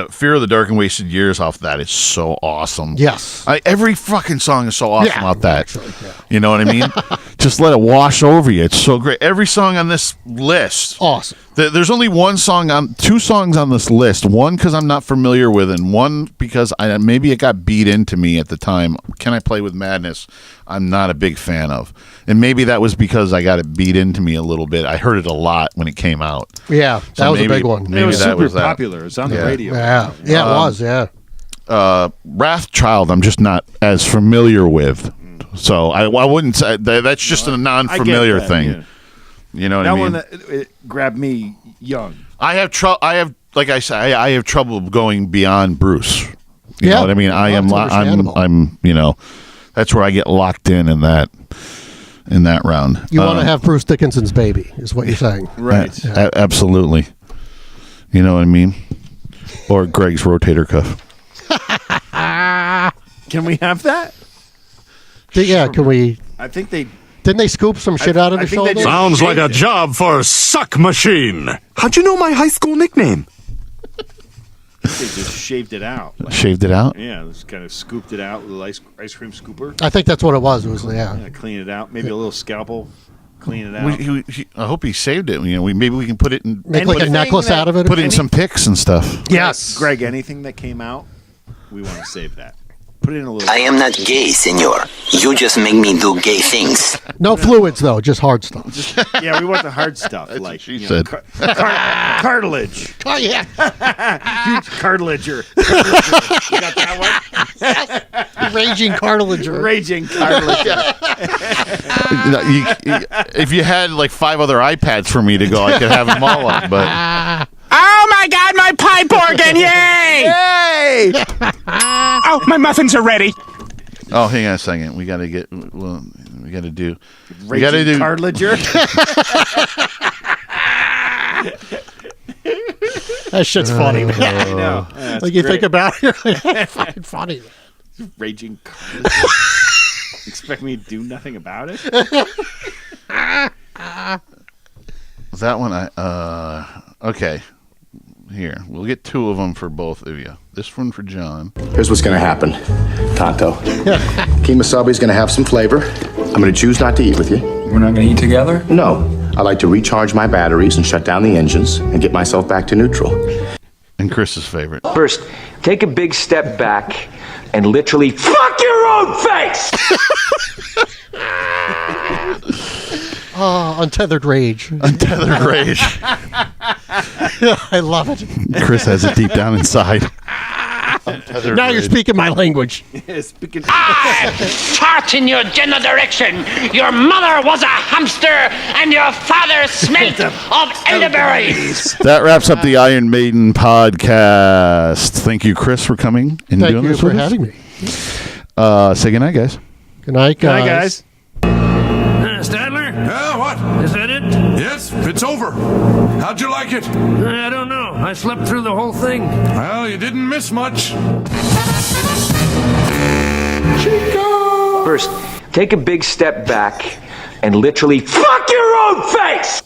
Fear of the Dark and Wasted Years off that is so awesome. Yes. Every fucking song is so awesome off that. Actually, yeah. You know what I mean? Just let it wash over you. It's so great. Every song on this list. Awesome. There's only two songs on this list. One because I'm not familiar with, and one because maybe it got beat into me at the time. Can I Play with Madness? I'm not a big fan of. And maybe that was because I got it beat into me a little bit. I heard it a lot when it came out. Yeah, that was a big one. It was super popular. It was on the radio. Yeah, it was, yeah. Wrathchild, I'm just not as familiar with. So I wouldn't say that's just a non-familiar thing. Yeah. You know what I mean? That one it grabbed me young. I have like I say, I have trouble going beyond Bruce. You know what I mean? I'm that's where I get locked in that round. You want to have Bruce Dickinson's baby, is what you're saying. Right. Absolutely. You know what I mean? Or Greg's rotator cuff. Can we have that? Yeah, can we? I think they... Didn't they scoop some shit out of the shoulder? Sounds like a job for Suck Machine. How'd you know my high school nickname? They just shaved it out. Shaved it out? Yeah, just kind of scooped it out with an ice cream scooper. I think that's what it was. It was, yeah. Clean it out. Maybe a little scalpel. Clean it out. I hope he saved it. Maybe we can put it in... Make like a necklace out of it? Put in some pics and stuff. Yes. Greg, anything that came out, we want to save that. Put it in a little... I am not gay, senor. You just make me do gay things. No fluids, though. Just hard stuff. Yeah, we want the hard stuff. That's like what she said. Cartilage. Oh, yeah. Huge cartilager. You got that one? Raging cartilager. Raging cartilager. If you had like 5 other iPads for me to go, I could have them all up. But Oh my God, my pipe organ! Yay! Yay! Oh, my muffins are ready. Oh, hang on a second. We got to get. Well, we got to do. We got to do cartilager. That shit's funny, man. I know. Like you think about it, it's fucking funny. Raging cartilager. Expect me to do nothing about it? That one, okay. Here, we'll get 2 of them for both of you. This one for John. Here's what's going to happen, Tonto. Kemosabe's going to have some flavor. I'm going to choose not to eat with you. We're not going to eat together? No. I like to recharge my batteries and shut down the engines and get myself back to neutral. And Chris's favorite. First, take a big step back and literally fuck your own face! Oh, Untethered Rage. Untethered Rage. I love it. Chris has it deep down inside. Now you're speaking my language. I fart in your general direction. Your mother was a hamster, and your father smelt of elderberries. That wraps up the Iron Maiden podcast. Thank you, Chris, for coming and Thank doing you this for with us. having me. Say goodnight, guys. Good night, guys. Good night, guys. Stadler? Yeah, what? Is that it? Yes, it's over. How'd you like it? I don't know. I slept through the whole thing. Well, you didn't miss much. First, take a big step back and literally fuck your own face!